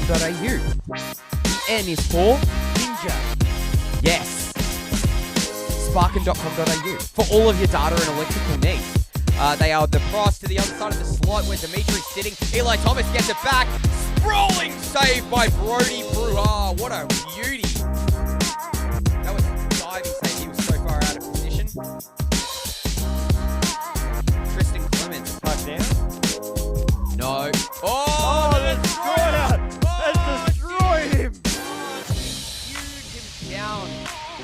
The N is for Ninja. Yes. Sparkin.com.au for all of your data and electrical needs. They are the price to the other side of the slot where Dimitri's sitting. Eli Thomas gets it back. Sprawling save by Brody Bruhar. What a beauty. That was a diving save. He was so far out of position. Tristan Clements. Touchdown? No. Oh, the destroyer! That destroyed him! Hewed him down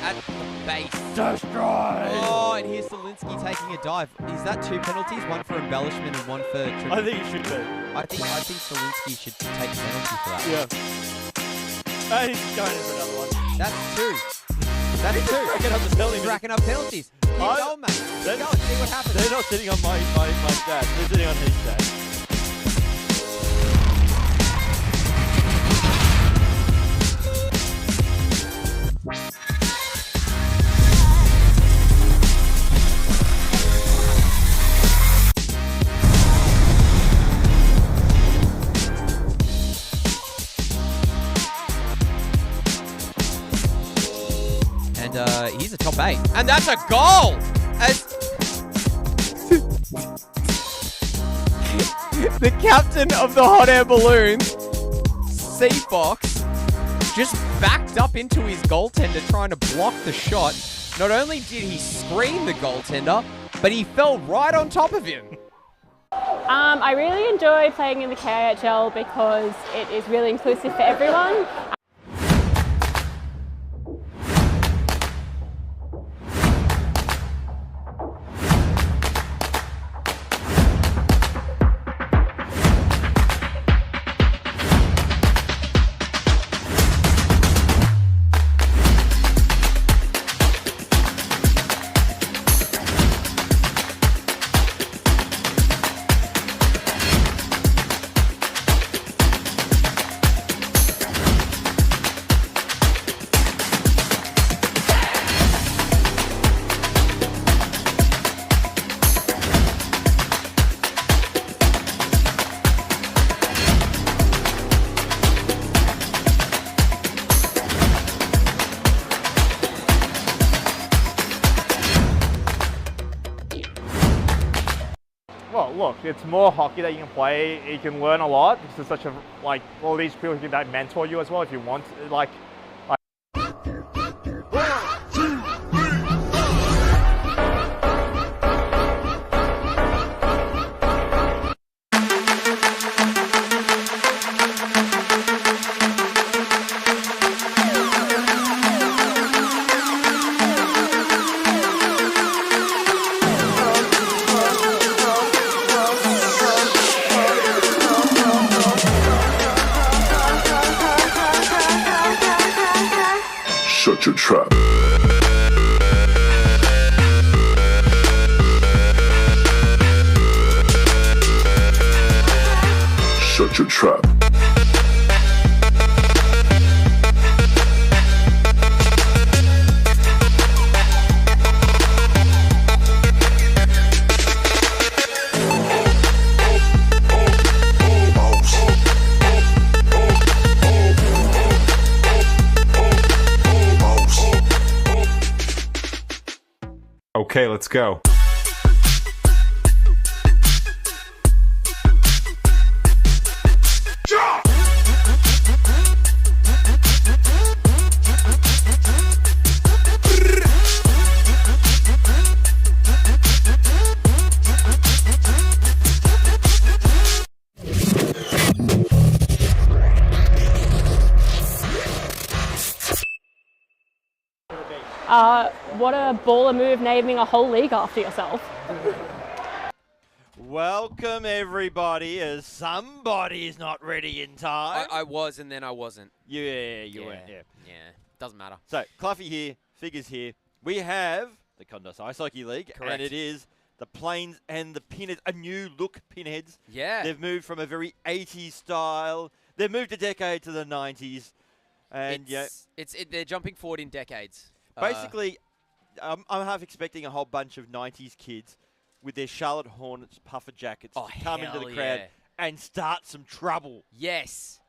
at the base. Destroyed! Oh, and here's Zielinski taking a dive. Is that 2 penalties? One for embellishment and one for triple? I think it should be. I think Zielinski should take a penalty for that. Yeah. And he's going in for another one. That's 2. That's 2. Racking up the penalty. He's racking up penalties. Keep going, mate. Keep going. See what happens. They're not sitting on my stats. They're sitting on his stats. And he's a top 8. And that's a goal! As the captain of the hot air balloons, Seafox, just backed up into his goaltender trying to block the shot. Not only did he screen the goaltender, but he fell right on top of him. I really enjoy playing in the KHL because it is really inclusive for everyone. Well, look, it's more hockey that you can play. You can learn a lot because there's such a, like, all these people who can mentor you as well if you want. Like Shut your trap. Shut your trap. Okay, let's go. What a baller move, naming a whole league after yourself. welcome everybody, as somebody's not ready in time. I was, and then I wasn't. Yeah, you weren't. Yeah. Yeah, doesn't matter. So Cluffy here, Figures here. We have the Kondos Ice Hockey League, Correct. and it is the Plains and the Pinheads, a new look Pinheads. Yeah. They've moved from a very 80s style. They've moved a decade to the 90s, and they're jumping forward in decades. basically, I'm half expecting a whole bunch of 90s kids with their Charlotte Hornets puffer jackets to come into the crowd and start some trouble. Yes.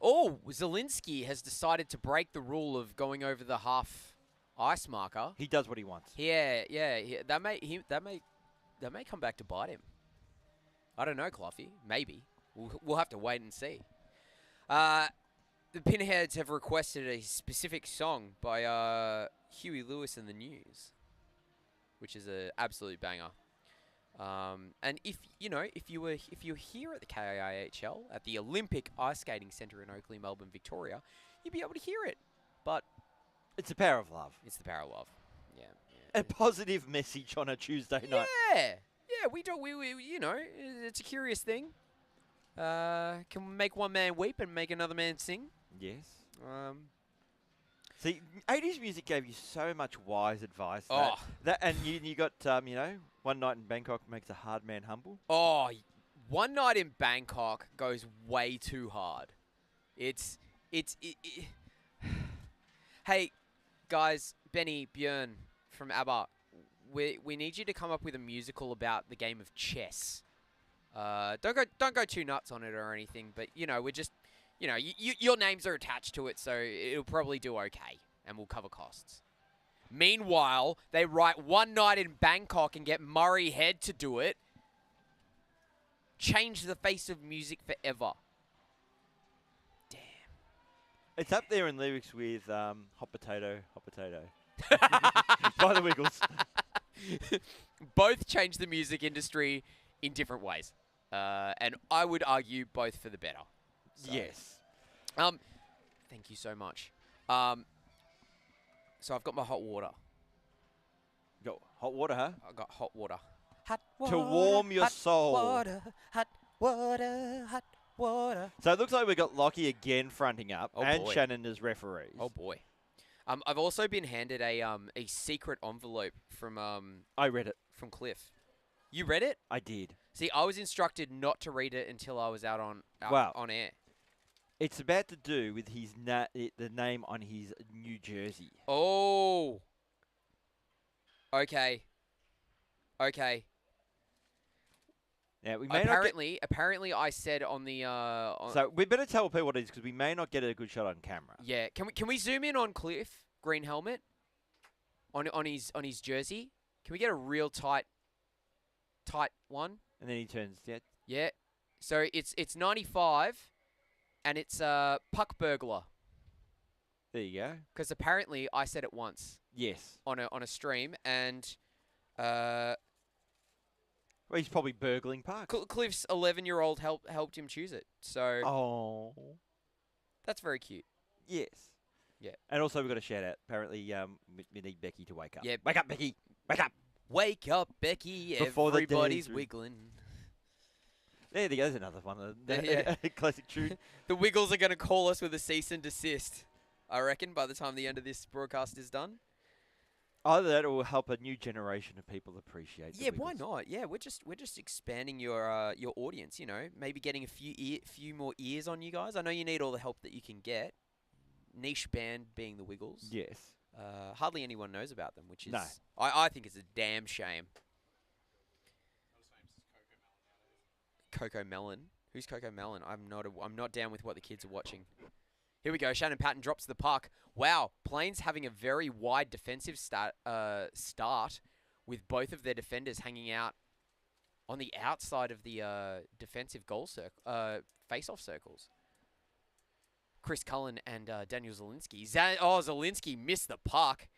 Oh, Zielinski has decided to break the rule of going over the half ice marker. He does what he wants. Yeah. That may come back to bite him. I don't know, Cluffy. Maybe. We'll have to wait and see. The Pinheads have requested a specific song by Huey Lewis and the News, which is an absolute banger. And if you were here at the KIHL at the Olympic Ice Skating Centre in Oakley, Melbourne, Victoria, you'd be able to hear it. But It's the power of love. it's the power of love. Yeah. A positive message on a Tuesday night. Yeah, we do. We it's a curious thing. Can make one man weep and make another man sing. Yes. See, 80s music gave you so much wise advice. And you got, one night in Bangkok makes a hard man humble. Oh, one night in Bangkok goes way too hard. It's. Hey, guys, Benny, Björn from ABBA, we need you to come up with a musical about the game of chess. Don't go too nuts on it or anything, but we're just, your names are attached to it, so it'll probably do okay, and we'll cover costs. Meanwhile, they write One Night in Bangkok and get Murray Head to do it. Change the face of music forever. Damn. It's up there in lyrics with Hot Potato, Hot Potato. By the Wiggles. Both change the music industry in different ways. And I would argue both for the better. So, yes. Thank you so much. So I've got my hot water. Got hot water, huh? I got hot water. Hot water. To warm your hot soul. Water, hot water, hot water. So it looks like we've got Lockie again fronting up, and boy. Shannon as referees. Oh boy. I've also been handed a secret envelope from I read it. from Cliff. You read it? I did. See, I was instructed not to read it until I was out on air. It's about to do with his the name on his new jersey. Oh. Okay. Now we may not Apparently, I said on the so we better tell people what it is because we may not get a good shot on camera. Yeah. Can we zoom in on Cliff, green helmet, on his jersey? Can we get a real tight one? And then he turns. Yeah. So it's 95, and it's puck burglar. There you go. Because apparently I said it once Yes. on a stream, and Well, he's probably burgling pucks. Cliff's 11-year-old helped him choose it. So Oh. that's very cute. Yes. Yeah. And also we've got a shout out. Apparently, we need Becky to wake up. Yeah. Wake up, Becky. Wake up. Wake up, Becky. Before the Everybody's day's wiggling. There you go. There's another one. Yeah. Classic tune. The Wiggles are going to call us with a cease and desist, I reckon, by the time the end of this broadcast is done. Either that or will help a new generation of people appreciate the Yeah, why Wiggles. not? Yeah, we're just expanding your audience, maybe getting a few more ears on you guys. I know you need all the help that you can get. Niche band being the Wiggles. Yes. Hardly anyone knows about them, which is No. I think it's a damn shame. Coco Melon. Who's Coco Melon? I'm not down with what the kids are watching. Here we go. Shannon Patton drops the puck. Wow, Plains having a very wide defensive start with both of their defenders hanging out on the outside of the defensive goal face-off circles. Chris Cullen and Daniel Zielinski. Zielinski missed the puck.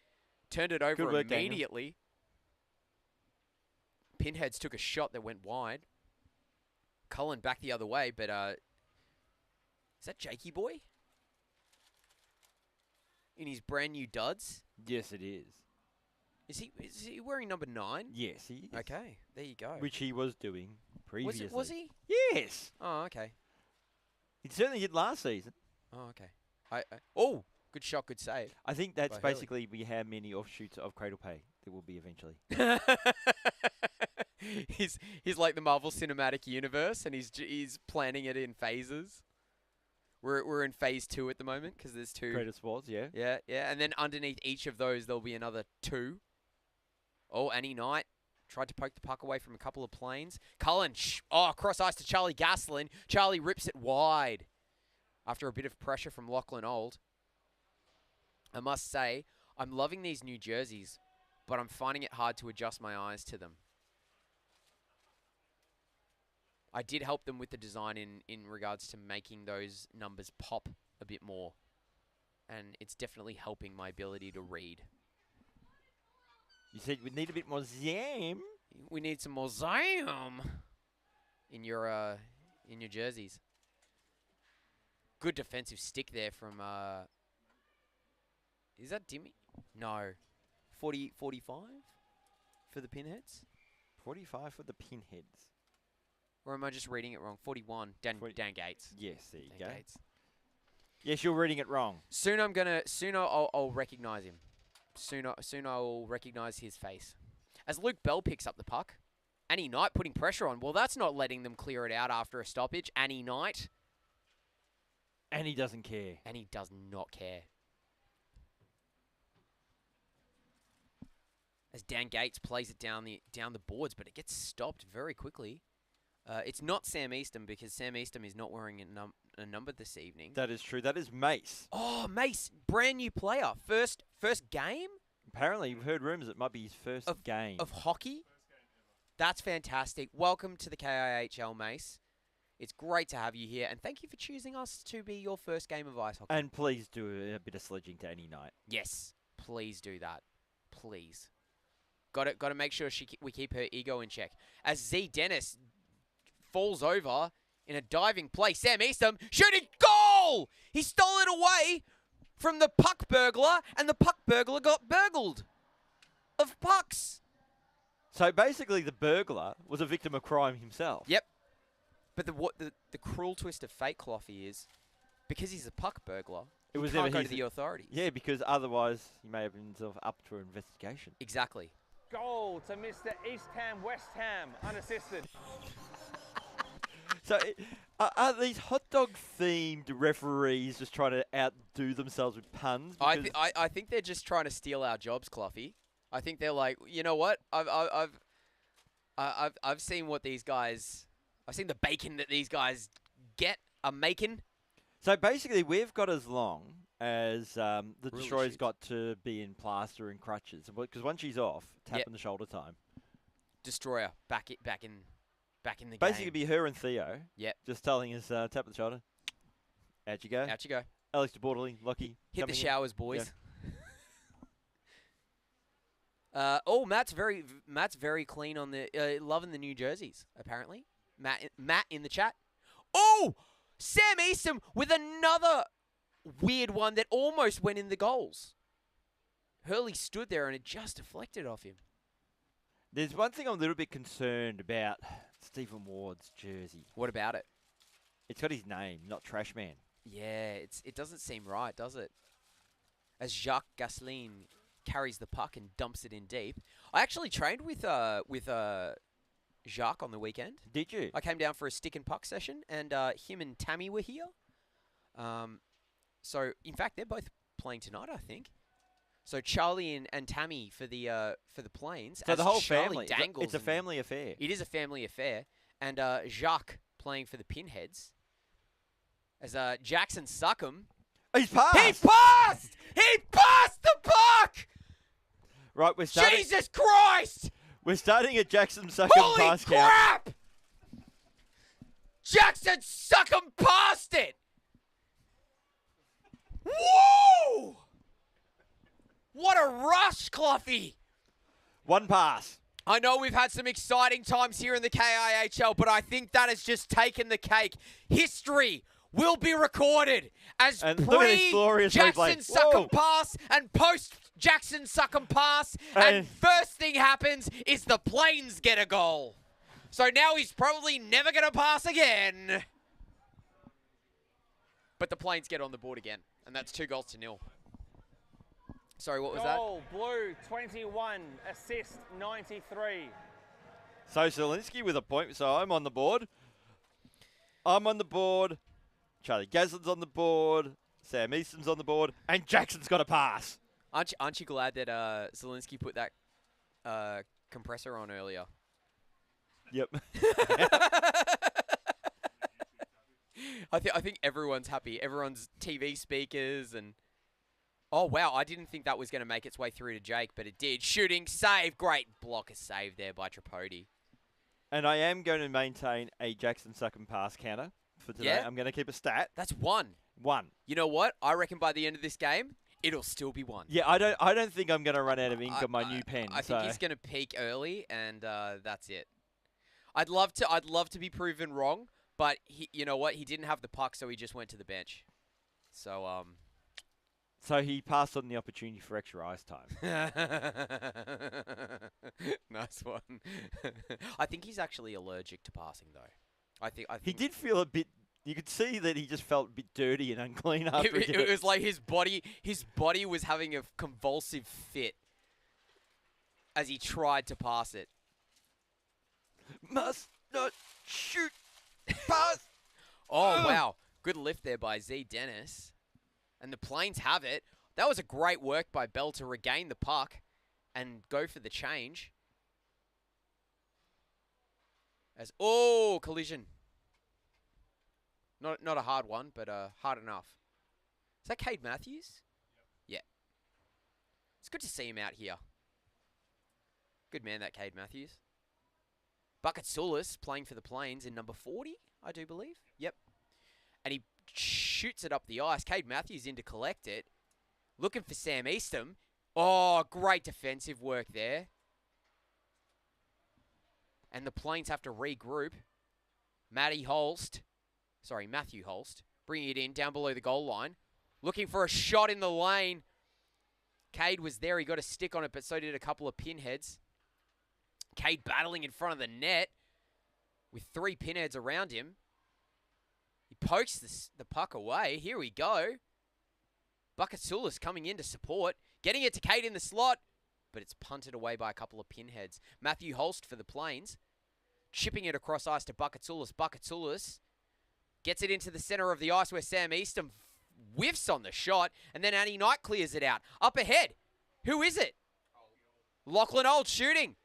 Turned it over Good work, immediately. Pinheads took a shot that went wide. Cullen back the other way, but is that Jakey boy? In his brand new duds? Yes, it is. Is he wearing number 9? Yes, he is. Okay, there you go. Which he was doing previously. Was he? Yes. Oh, okay. He certainly did last season. Oh, okay. Oh, good shot, good save. I think that's By Hurley. basically how many offshoots of Cradle Pay there will be eventually. He's like the Marvel Cinematic Universe, and he's planning it in phases. We're in phase 2 at the moment because there's 2. Cradle Sports, yeah. Yeah, and then underneath each of those there'll be another 2. Oh, Annie Knight tried to poke the puck away from a couple of Planes. Cullen, cross ice to Charlie Gaslin. Charlie rips it wide. after a bit of pressure from Lachlan Old. I must say, I'm loving these new jerseys, but I'm finding it hard to adjust my eyes to them. I did help them with the design in regards to making those numbers pop a bit more. And it's definitely helping my ability to read. You said we need a bit more zam. We need some more zam in your jerseys. Good defensive stick there from is that Dimmy? No. 45 for the Pinheads? 45 for the Pinheads. Or am I just reading it wrong? 41. Dan Gates. Yes, there you Dan go. Gates. Yes, you're reading it wrong. Soon I'll recognize him. Soon I'll recognize his face. As Luke Bell picks up the puck, Annie Knight putting pressure on. Well, that's not letting them clear it out after a stoppage. Annie Knight. And he doesn't care. And he does not care. As Dan Gates plays it down the boards, but it gets stopped very quickly. It's not Sam Eastham because Sam Eastham is not wearing a number this evening. That is true. That is Mace. Oh, Mace, brand new player. First game? Apparently, we've heard rumours it might be his first game. Of hockey? That's fantastic. Welcome to the KIHL, Mace. It's great to have you here, and thank you for choosing us to be your first game of ice hockey. And please do a bit of sledging to Annie Knight. Yes, please do that. Please. Got to make sure we keep her ego in check. As Z Dennis falls over in a diving play. Sam Eastham shooting goal! He stole it away from the puck burglar, and the puck burglar got burgled of pucks. So basically, the burglar was a victim of crime himself. Yep. But the cruel twist of fate, Cloughy, is because he's a puck burglar, he can't go to the authorities. Yeah, because otherwise he may have himself up to an investigation. Exactly. Goal to Mr. East Ham, West Ham, unassisted. So, are these hot dog themed referees just trying to outdo themselves with puns? I think they're just trying to steal our jobs, Cloughy. I think they're like, you know what? I've seen what these guys. I've seen the bacon that these guys are making. So basically, we've got as long as the Really Destroyer's shit. got to be in plaster and crutches, because once she's off, tap Yep. in the shoulder time. Destroyer back in the Basically, game. it'd be her and Theo. Yep. Just telling us, tap the shoulder. Out you go. Out you go. Alex DeBorderly, Lockie. Hit the coming in. showers, boys. Matt's very clean on the loving the new jerseys. Apparently, Matt in the chat. Oh, Sam Eastham with another weird one that almost went in the goals. Hurley stood there and it just deflected off him. There's one thing I'm a little bit concerned about Stephen Ward's jersey. What about it? It's got his name, not Trash Man. Yeah, it doesn't seem right, does it? As Jacques Gasselin carries the puck and dumps it in deep. I actually trained with Jacques on the weekend. Did you? I came down for a stick and puck session, and him and Tammy were here. So in fact, they're both playing tonight, I think. So Charlie and Tammy for the Plains. So as the whole Charlie family. dangles It's a and- family affair. It is a family affair, and Jacques playing for the Pinheads. As Jackson Suckham. He's passed! He passed! He passed the puck! Right, we're starting. Jesus Christ! We're starting at Jackson Suckham Holy pass count. crap! Jackson Suckham passed it! Woo! What a rush, Cloughy! One pass. I know we've had some exciting times here in the KIHL, but I think that has just taken the cake. History will be recorded as And look at this glorious replay. Jackson Suckham Whoa. pass and post Jackson Suckham pass. And And- first thing happens is the Plains get a goal. So now he's probably never going to pass again. But the Plains get on the board again, and that's 2-0. Sorry, what was that? Goal, Blue, 21, assist, 93. So Zielinski with a point. So I'm on the board. I'm on the board. Charlie Gaslin's on the board. Sam Easton's on the board. And Jackson's got a pass. Aren't you glad that Zielinski put that compressor on earlier? Yep. I think everyone's happy. Everyone's TV speakers and... Oh, wow. I didn't think that was going to make its way through to Jake, but it did. Shooting, save. Great blocker save there by Tripodi. And I am going to maintain a Jackson second pass counter for today. Yeah? I'm going to keep a stat. That's 1. 1. You know what? I reckon by the end of this game, it'll still be 1. Yeah, I don't think I'm going to run out of ink on my new pen. I think he's going to peak early, and that's it. I'd love to be proven wrong, but you know what? He didn't have the puck, so he just went to the bench. So So he passed on the opportunity for extra ice time. Nice one. I think he's actually allergic to passing, though. I think He did feel a bit. You could see that he just felt a bit dirty and unclean after he did it was like his body was having a convulsive fit as he tried to pass it. Must not shoot. Pass. Oh, wow. Good lift there by Z Dennis. And the Plains have it. That was a great work by Bell to regain the puck and go for the change. Collision. Not a hard one, but hard enough. Is that Cade Matthews? Yep. Yeah. It's good to see him out here. Good man, that Cade Matthews. Bucket Sulis playing for the Plains in number 40, I do believe. Yep. And he shoots it up the ice. Cade Matthews in to collect it. Looking for Sam Eastham. Oh, great defensive work there. And the Plains have to regroup. Matthew Holst, bringing it in down below the goal line. Looking for a shot in the lane. Cade was there. He got a stick on it, but so did a couple of Pinheads. Cade battling in front of the net with 3 Pinheads around him. He pokes the puck away. Here we go. Bucketsulis coming in to support. Getting it to Cade in the slot. But it's punted away by a couple of Pinheads. Matthew Holst for the Plains. Chipping it across ice to Bucketsulis. Bucketsulis gets it into the center of the ice where Sam Eastham whiffs on the shot. And then Annie Knight clears it out. Up ahead. Who is it? Lachlan Old shooting.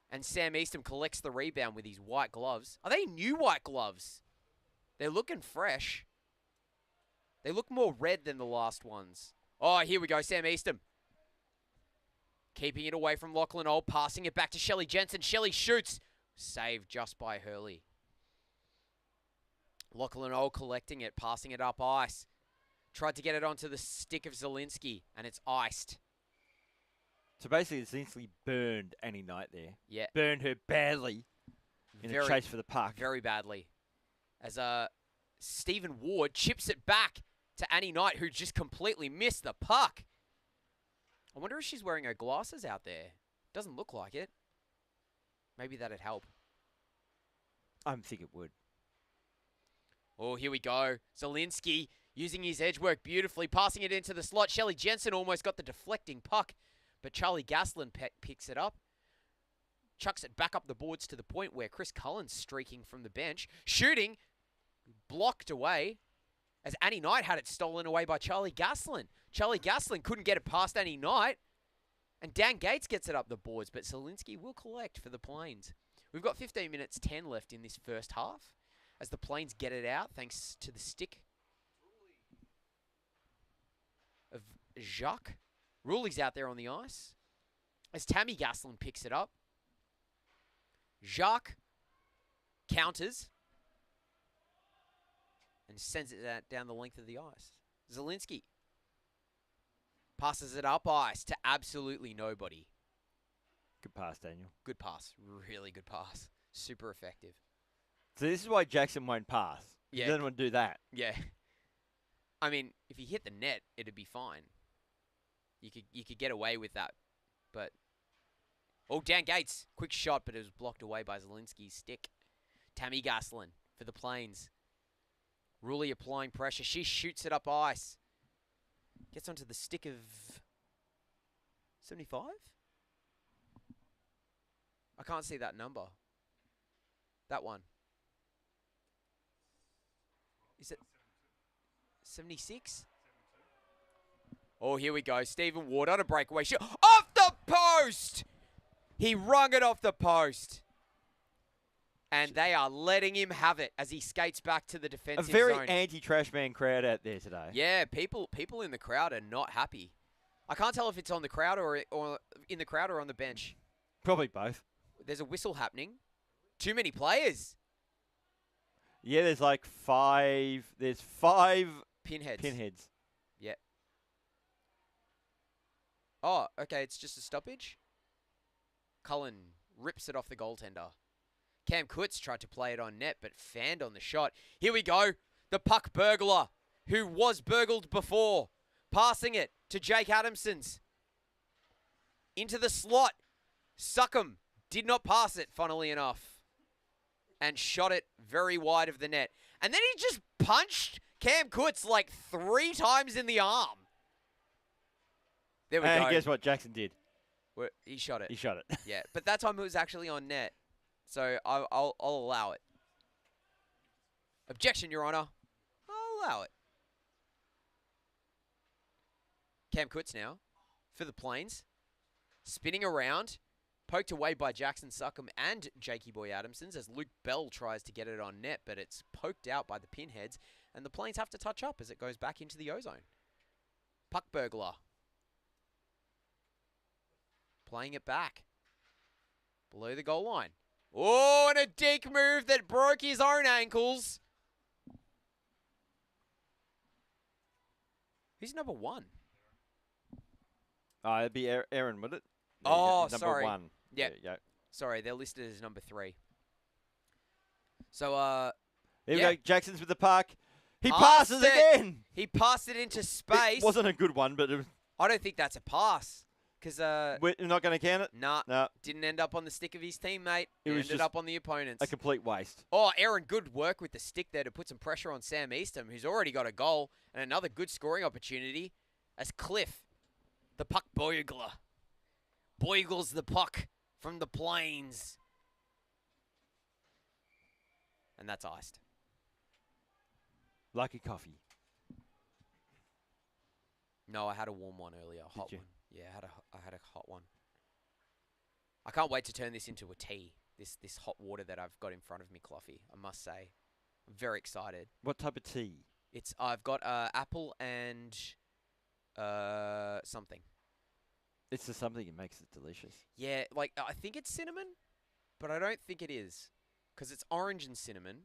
And Sam Eastham collects the rebound with his white gloves. Are they new white gloves? They're looking fresh. They look more red than the last ones. Oh, here we go. Sam Eastham. Keeping it away from Lachlan Old. Passing it back to Shelley Jensen. Shelley shoots. Saved just by Hurley. Lachlan Old collecting it. Passing it up ice. Tried to get it onto the stick of Zielinski. And it's iced. So basically, it's instantly burned Annie Knight there. Yeah. Burned her badly in a chase for the puck. Very badly. As Stephen Ward chips it back to Annie Knight, who just completely missed the puck. I wonder if she's wearing her glasses out there. Doesn't look like it. Maybe that'd help. I think it would. Oh, here we go. Zielinski using his edge work beautifully, passing it into the slot. Shelley Jensen almost got the deflecting puck, but Charlie Gaslin picks it up. Chucks it back up the boards to the point where Chris Cullen's streaking from the bench. Shooting. Blocked away as Annie Knight had it stolen away by Charlie Gaslin. Charlie Gaslin couldn't get it past Annie Knight. And Dan Gates gets it up the boards, but Zielinski will collect for the Plains. We've got 15 minutes 10 left in this first half as the Plains get it out thanks to the stick of Jacques. Ruley's out there on the ice as Tammy Gaslin picks it up. Jacques counters and sends it down the length of the ice. Zielinski passes it up ice to absolutely nobody. Good pass, Daniel. Good pass. Really good pass. Super effective. So this is why Jackson won't pass. Yeah. He doesn't want to do that. Yeah. I mean, if he hit the net, it'd be fine. You could get away with that. But oh, Dan Gates. Quick shot, but it was blocked away by Zielinski's stick. Tammy Gaslin for the Plains. Ruley applying pressure. She shoots it up ice. Gets onto the stick of 75? I can't see that number. That one. Is it 76? Oh, here we go. Stephen Ward on a breakaway shot. Off the post! He wrung it off the post. And they are letting him have it as he skates back to the A defensive very zone. anti-trash man crowd out there today. Yeah, people in the crowd are not happy. I can't tell if it's on the crowd or in the crowd or on the bench. Probably both. There's a whistle happening. Too many players. Yeah, there's like 5. There's 5 Pinheads. Yeah. Oh, okay, it's just a stoppage. Cullen rips it off the goaltender. Cam Kutz tried to play it on net, but fanned on the shot. Here we go. The puck burglar, who was burgled before. Passing it to Jake Adamsons. Into the slot. Suckham did not pass it, funnily enough. And shot it very wide of the net. And then he just punched Cam Kutz like 3 times in the arm. There we go. And guess what Jackson did? He shot it. He shot it. Yeah, but that time it was actually on net. So I'll allow it. Objection, Your Honor. I'll allow it. Cam Kutz now for the Plains. Spinning around. Poked away by Jackson Suckham and Jakey Boy Adamsons as Luke Bell tries to get it on net, but it's poked out by the Pinheads, and the Plains have to touch up as it goes back into the O-zone. Puck burglar. Playing it back. Below the goal line. Oh, and a deke move that broke his own ankles. Who's number 1? It'd be Aaron, would it? Oh, number sorry. 1. Yeah. There you go. Sorry, they're listed as number 3. So, There we yeah. go. Jackson's with the puck. He Passed passes it. again. He passed it into space. It wasn't a good one, but I don't think that's a pass. Because, we're not going to count it? nah, No. didn't end up on the stick of his teammate. It was ended just up on the opponent's. A complete waste. Oh, Aaron, good work with the stick there to put some pressure on Sam Eastham, who's already got a goal, and another good scoring opportunity as Cliff, the puck boigler, boigles the puck from the Plains. And that's iced. Lucky coffee. No, I had a warm one earlier, a hot you? one. Yeah, I had a hot one. I can't wait to turn this into a tea. This hot water that I've got in front of me, Cloffy. I must say, I'm very excited. What type of tea? I've got apple and something. It's just something that makes it delicious. Yeah, like I think it's cinnamon, but I don't think it is, because it's orange and cinnamon.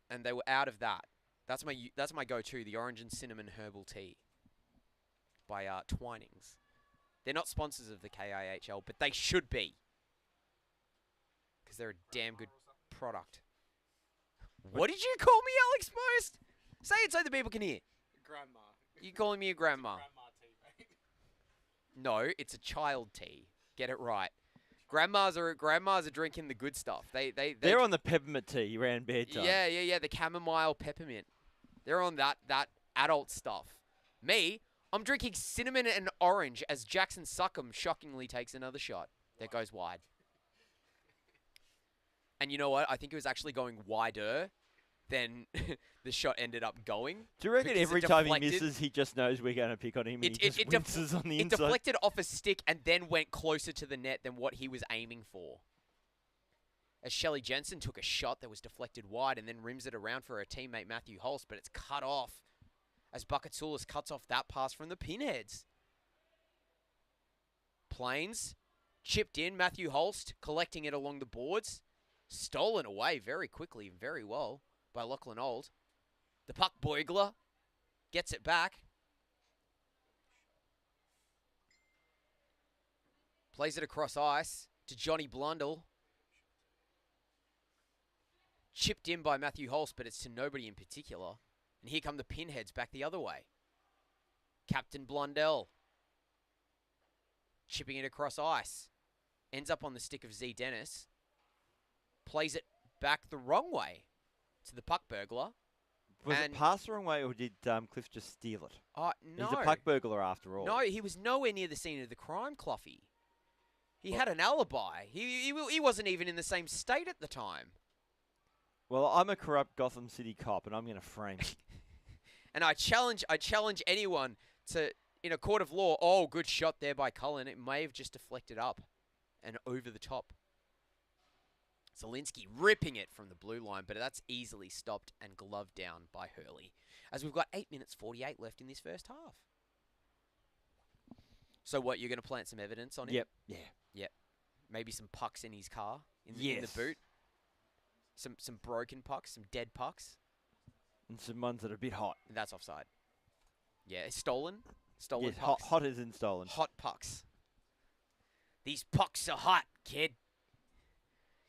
And they were out of that. That's my go-to, the orange and cinnamon herbal tea by Twinings. They're not sponsors of the KIHL, but they should be, because they're a damn good product. What did you call me, Alex Most? Say it so the people can hear. Grandma. You calling me a grandma? Grandma tea, mate. No, it's a child tea. Get it right. Grandmas are drinking the good stuff. They're on the peppermint tea around bedtime. Yeah. The chamomile peppermint. They're on that adult stuff. Me, I'm drinking cinnamon and orange as Jackson Suckham shockingly takes another shot that goes wide. And you know what? I think it was actually going wider than the shot ended up going. Do you reckon because every it time he deflected. misses, he just knows we're going to pick on him and he just winces on the It inside? deflected off a stick and then went closer to the net than what he was aiming for. As Shelley Jensen took a shot that was deflected wide and then rims it around for her teammate Matthew Holst, but it's cut off as Bucketsoulis cuts off that pass from the Pinheads. Plains chipped in, Matthew Holst collecting it along the boards. Stolen away very quickly and very well by Lachlan Old. The puck boigler gets it back. Plays it across ice to Johnny Blundell. Chipped in by Matthew Holst, but it's to nobody in particular. And here come the Pinheads back the other way. Captain Blundell. Chipping it across ice. Ends up on the stick of Z Dennis. Plays it back the wrong way to the puck burglar. Was it passed the wrong way or did Cliff just steal it? No. He's a puck burglar after all. No, he was nowhere near the scene of the crime, Cloffy. He had an alibi. He wasn't even in the same state at the time. Well, I'm a corrupt Gotham City cop and I'm going to frame it. And I challenge anyone to, in a court of law, oh, good shot there by Cullen. It may have just deflected up and over the top. Zielinski ripping it from the blue line, but that's easily stopped and gloved down by Hurley. As we've got 8 minutes 48 left in this first half. So what, you're going to plant some evidence on him? Yep. Yeah. Yep. Maybe some pucks in his car, in the boot. Some broken pucks, some dead pucks. And some ones that are a bit hot. And that's offside. Yeah, it's stolen. Stolen Yes, pucks. hot as in stolen. Hot pucks. These pucks are hot, kid.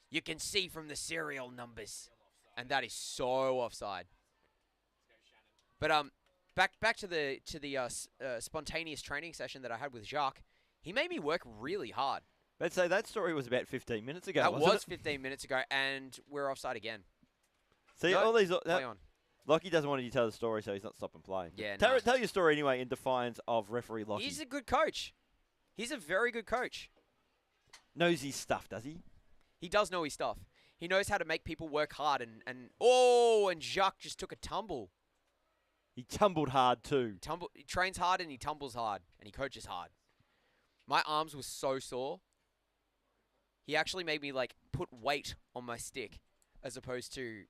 You can see from the serial numbers. And that is so offside. But back to the spontaneous training session that I had with Jacques. He made me work really hard. Let's say that story was about 15 minutes ago. That wasn't was it? 15 minutes ago, and we're offside again. See, No, all these. play on. Lockie doesn't want you to tell the story, so he's not stopping playing. Yeah, Tell your story anyway in defiance of referee Lockie. He's a good coach. He's a very good coach. Knows his stuff, does he? He does know his stuff. He knows how to make people work hard, and Jacques just took a tumble. He tumbled hard too. He trains hard and he tumbles hard and he coaches hard. My arms were so sore. He actually made me like put weight on my stick, as opposed to.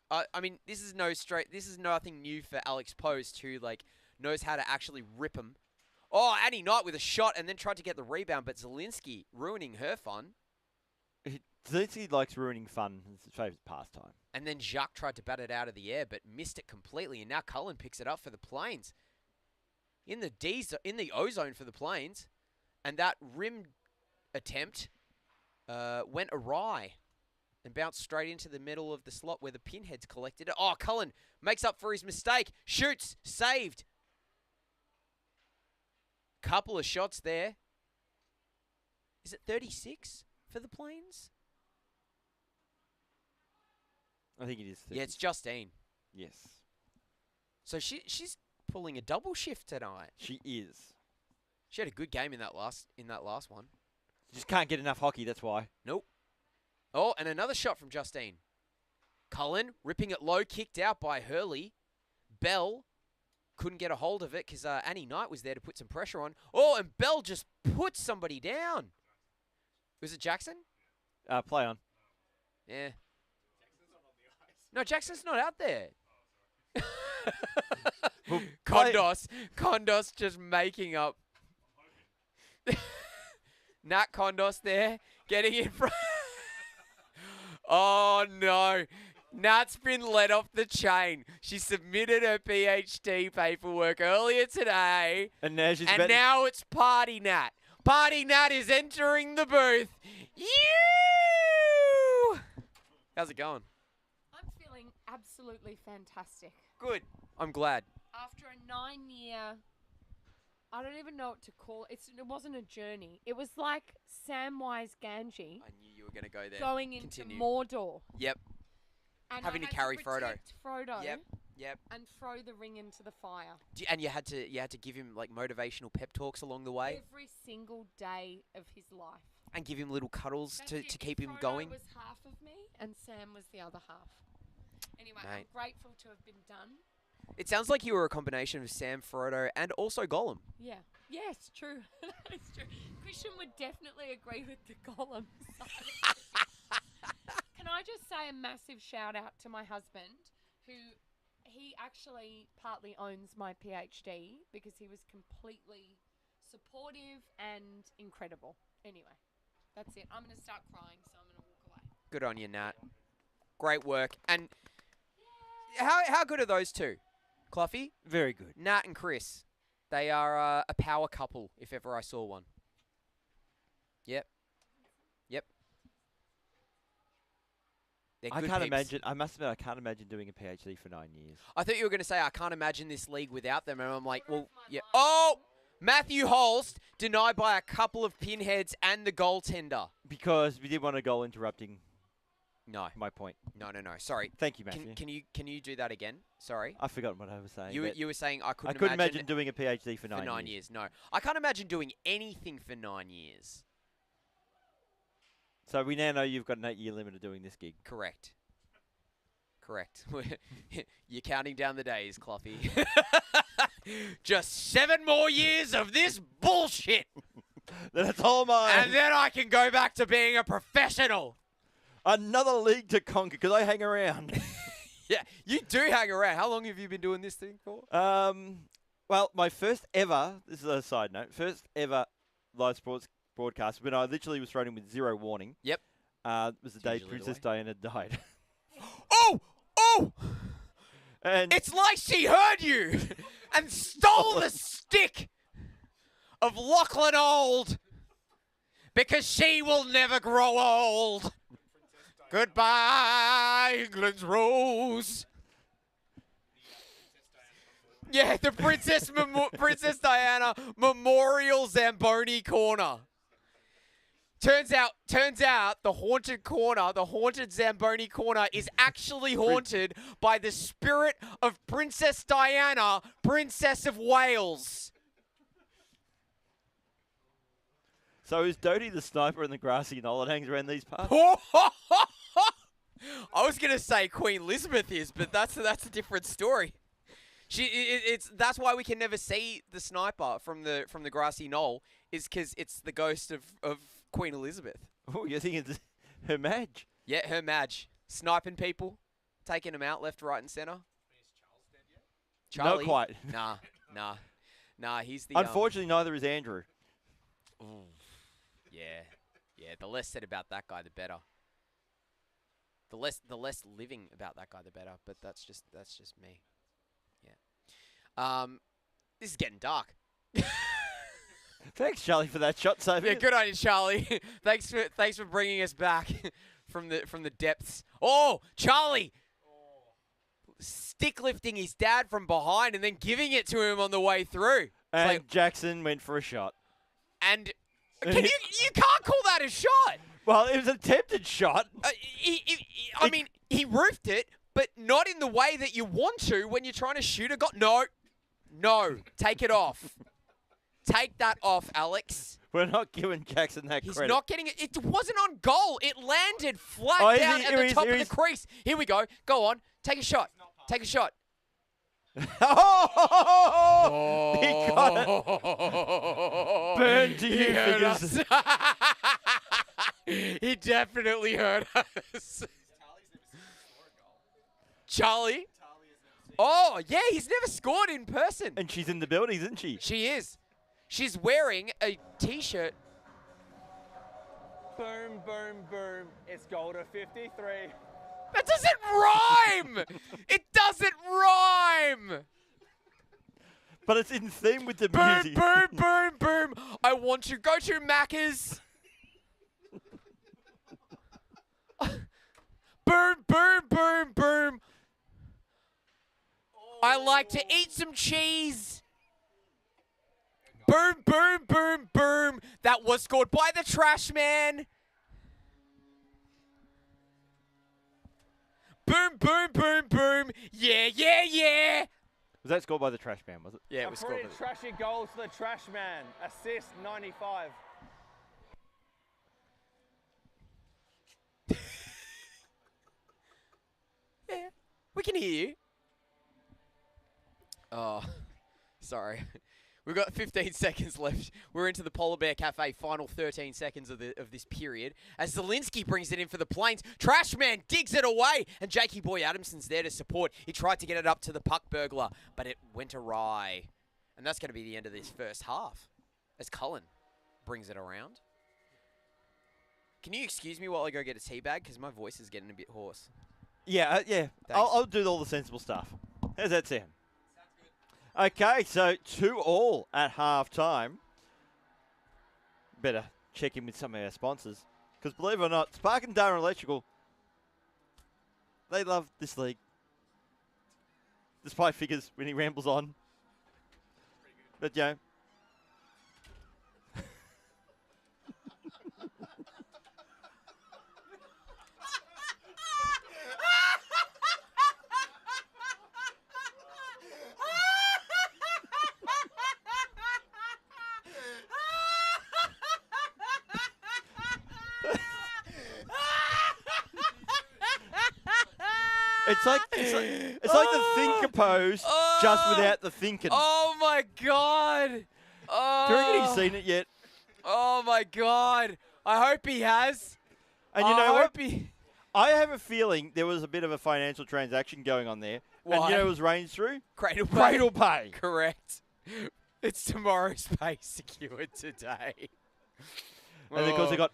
I mean, this is nothing new for Alex Post, who like knows how to actually rip him. Oh, Annie Knight with a shot and then tried to get the rebound, but Zielinski ruining her fun. Zielinski likes ruining fun. It's his favourite pastime. And then Jacques tried to bat it out of the air, but missed it completely. And now Cullen picks it up for the Plains. In the O zone for the Plains. And that rim attempt went awry. And bounced straight into the middle of the slot where the Pinheads collected it. Oh, Cullen makes up for his mistake. Shoots. Saved. Couple of shots there. Is it 36 for the Plains? I think it is. 30. Yeah, it's Justine. Yes. So she's pulling a double shift tonight. She is. She had a good game in that last one. Just can't get enough hockey, that's why. Nope. Oh, and another shot from Justine. Cullen ripping it low, kicked out by Hurley. Bell couldn't get a hold of it because Annie Knight was there to put some pressure on. Oh, and Bell just put somebody down. Was it Jackson? Play on. Yeah. No, Jackson's not out there. Well, Kondos just making up. Nat Kondos there, getting in front. Oh, no. Nat's been let off the chain. She submitted her PhD paperwork earlier today. And now she's now it's Party Nat. Party Nat is entering the booth. You! How's it going? I'm feeling absolutely fantastic. Good. I'm glad. After a 9-year, I don't even know what to call it. It wasn't a journey. It was like Samwise Gamgee I knew you were going to go there. going into Continue. Mordor. Yep. And Having I to had carry Frodo. protect Frodo. Yep. And throw the ring into the fire. And you had to give him like motivational pep talks along the way, Every single day of his life. and give him little cuddles That's to it. keep him Frodo going. was half of me and Sam was the other half. Anyway, I'm Mate. grateful to have been done. It sounds like you were a combination of Sam, Frodo, and also Gollum. Yeah. Yes, true. That is true. Christian would definitely agree with the Gollum side. Can I just say a massive shout out to my husband, who he actually partly owns my PhD because he was completely supportive and incredible. Anyway, that's it. I'm going to start crying, so I'm going to walk away. Good on you, Nat. Great work. And how good are those two? Cluffy, Very good. Nat and Chris. They are a power couple, if ever I saw one. Yep. They're I good can't peeps. imagine. I must admit, I can't imagine doing a PhD for 9 years. I thought you were going to say, I can't imagine this league without them. And I'm like, well, yeah. Oh! Matthew Holst denied by a couple of pinheads and the goaltender. Because we did want a goal interrupting No. my point. No. Sorry. Thank you, Matthew. Can you do that again? Sorry. I've forgotten what I was saying. You were saying I I couldn't couldn't imagine doing a PhD for 9 for 9 years. No. I can't imagine doing anything for 9 years. So we now know you've got an 8-year limit of doing this gig. Correct. You're counting down the days, Cluffy. Just 7 more years of this bullshit. That's all mine. And then I can go back to being a professional. Another league to conquer because I hang around. Yeah, you do hang around. How long have you been doing this thing for? Well, my first ever, this is a side note, first ever live sports broadcast when I literally was thrown in with zero warning. Yep. Was the day usually the Princess way. Diana died. Oh! Oh! And It's like she heard you and stole the stick of Lachlan Old because she will never grow old. Goodbye, England's Rose. Yeah, the Princess Diana Memorial Zamboni Corner. Turns out, the haunted corner, the haunted Zamboni corner, is actually haunted by the spirit of Princess Diana, Princess of Wales. so is Dodie the sniper in the grassy knoll that hangs around these parts? I was gonna say Queen Elizabeth is, but that's a different story. That's why we can never see the sniper from the grassy knoll, is because it's the ghost of Queen Elizabeth. Oh, you think it's her Madge? Yeah, her Madge. Sniping people, taking them out left, right, and center. Charlie? Not quite. Nah, he's the... Unfortunately, neither is Andrew. Yeah, the less said about that guy, the better. The less living about that guy, the better, but that's just me. Yeah. This is getting dark. Thanks, Charlie, for that shot saving. Yeah, good on you, Charlie. thanks for bringing us back from the depths. Oh, Charlie! Stick lifting his dad from behind and then giving it to him on the way through. And Jackson went for a shot. And you can't call that a shot. Well, it was an attempted shot. I mean, he roofed it, but not in the way that you want to when you're trying to shoot a goal. No, take it off. Take that off, Alex. We're not giving Jackson that He's credit. not getting it. It wasn't on goal. It landed flat Oh, down at the top of the crease. Here we go. Go on. Take a shot. Take a shot. Oh! He got it. Burn to you, fingers. He definitely hurt us. Charlie? Oh, yeah, he's never scored in person. And she's in the building, isn't she? She is. She's wearing a T-shirt. Boom, boom, boom. It's goal to 53. That doesn't rhyme! It doesn't rhyme! But it's in theme with the Boom, music. boom, boom, boom. I want to go to Macca's. Boom, boom, boom, boom. I like to eat some cheese. Boom, boom, boom, boom. That was scored by the trash man. Boom, boom, boom, boom. Yeah, yeah, yeah. Was that scored by the trash man, was it? Yeah, it was scored. Pretty trashy goals to the trash man. Assist 95. Yeah, we can hear you. Oh, sorry. We've got 15 seconds left. We're into the Polar Bear Cafe final 13 seconds of this period. As Zielinski brings it in for the Plains, Trashman digs it away, and Jakey Boy Adamson's there to support. He tried to get it up to the puck burglar, but it went awry. And that's going to be the end of this first half, as Cullen brings it around. Can you excuse me while I go get a tea bag? Because my voice is getting a bit hoarse. Yeah, yeah. Thanks. I'll do all the sensible stuff. How's that sound? Okay, so 2-2 at half-time. Better check in with some of our sponsors. Because believe it or not, Spark and Darren Electrical, they love this league. Despite figures when he rambles on. But, yeah. It's like the thinker pose, just without the thinking. Oh, my God. Do you reckon he's seen it yet? Oh, my God. I hope he has. And you know what? I have a feeling there was a bit of a financial transaction going on there. And Why? you know it was ranged through? Cradle pay. Cradle pay. Correct. It's tomorrow's pay secured today. And of course they got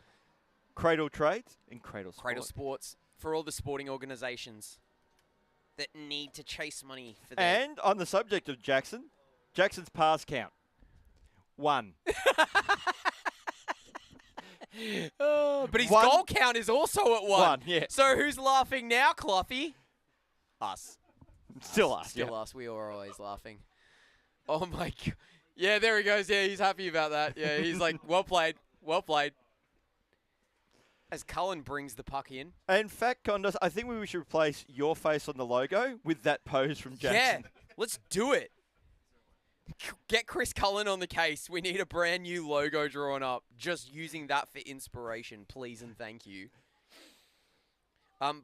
Cradle Trades and Cradle Sports. Cradle Sports for all the sporting organisations that need to chase money for their... And on the subject of Jackson, Jackson's pass count. 1. But his One. goal count is also at 1. 1, yeah. So who's laughing now, Cloughy? Us. Still us. Still yeah. us. We are always laughing. Oh, my God. Yeah, there he goes. Yeah, he's happy about that. Yeah, he's like, well played. Well played. As Cullen brings the puck in. In fact, Kondos, I think we should replace your face on the logo with that pose from Jackson. Yeah, let's do it. Get Chris Cullen on the case. We need a brand new logo drawn up. Just using that for inspiration, please and thank you.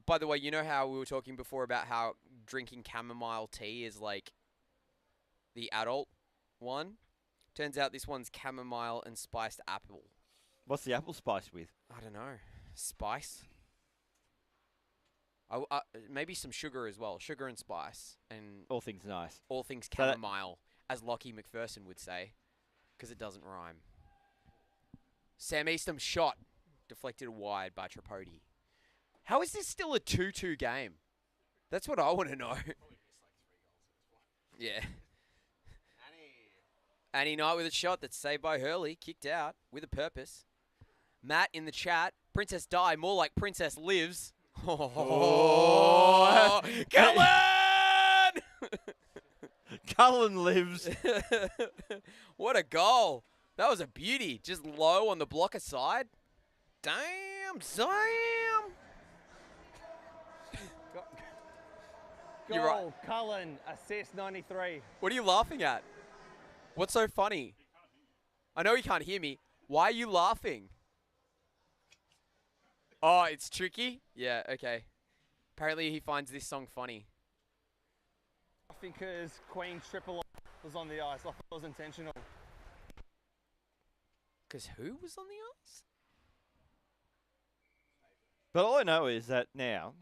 By the way, you know how we were talking before about how drinking chamomile tea is like the adult one? Turns out this one's chamomile and spiced apple. What's the apple spice with? I don't know. Spice? Maybe some sugar as well. Sugar and spice. And All things nice. all things So that- chamomile, as Lockie McPherson would say, because it doesn't rhyme. Sam Eastham shot, deflected wide by Tripodi. How is this still a 2-2 game? That's what I want to know. Yeah. Annie Knight with a shot that's saved by Hurley, kicked out with a purpose. Matt in the chat, Princess Di, more like Princess Lives. Oh, Cullen! Cullen lives. What a goal. That was a beauty. Just low on the blocker side. Damn, Sam. You're right. Cullen, assist 93. What are you laughing at? What's so funny? I know you can't hear me. Why are you laughing? Oh, it's tricky? Yeah, okay. Apparently he finds this song funny. Because Queen's triple was on the ice. I thought it was intentional. Because who was on the ice? But all I know is that now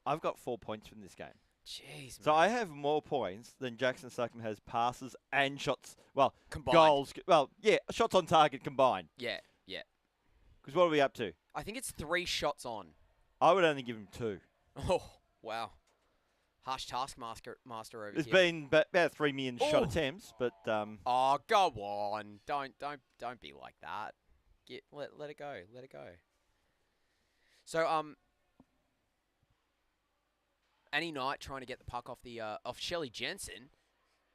I've got 4 points from this game. Jeez, man. So I have more points than Jackson Suckham has passes and shots. Well, Combined. goals. Well, yeah, shots on target combined. Yeah, yeah. Because what are we up to? I think it's 3 shots on. I would only give him 2. Oh, wow. Harsh taskmaster over There's here. been about 3 million shot Oh. attempts, but Oh, go on. Don't be like that. Let it go. Let it go. So Annie Knight trying to get the puck off the off Shelley Jensen.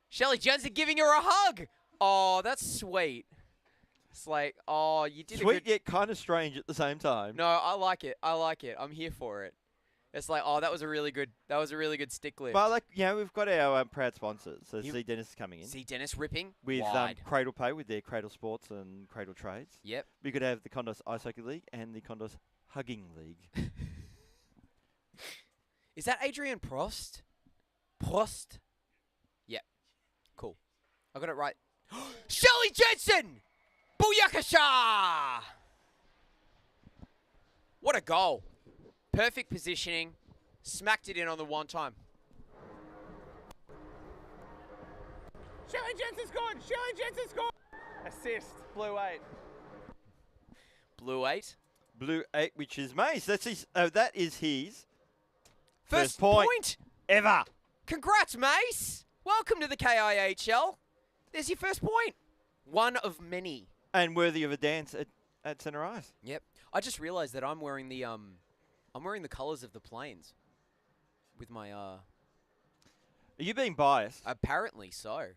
Shelley Jensen giving her a hug. Oh, that's sweet. It's like, oh, you did a sweet good. yet kind of strange at the same time. No, I like it. I like it. I'm here for it. It's like, oh, that was a really good stick lift. But like, we've got our proud sponsors. So You- C Dennis is coming in See Dennis ripping with wide. Cradle Pay with their Cradle Sports and Cradle Trades. Yep. We could have the Kondos Ice Hockey League and the Kondos Hugging League. Is that Adrian Prost? Prost? Yep. Cool. I got it right. Shelley Jensen! Booyakasha! What a goal. Perfect positioning. Smacked it in on the one time. Shelley Jensen scored! Shelley Jensen scored! Assist, blue 8. Blue 8. Blue 8, which is Mace. That's his. That is his First point. point. ever. Congrats, Mace. Welcome to the KIHL. There's your first point. One of many. And worthy of a dance at Centre Ice. Yep. I just realized that I'm wearing the colours of the Plains with my Are you being biased? apparently so.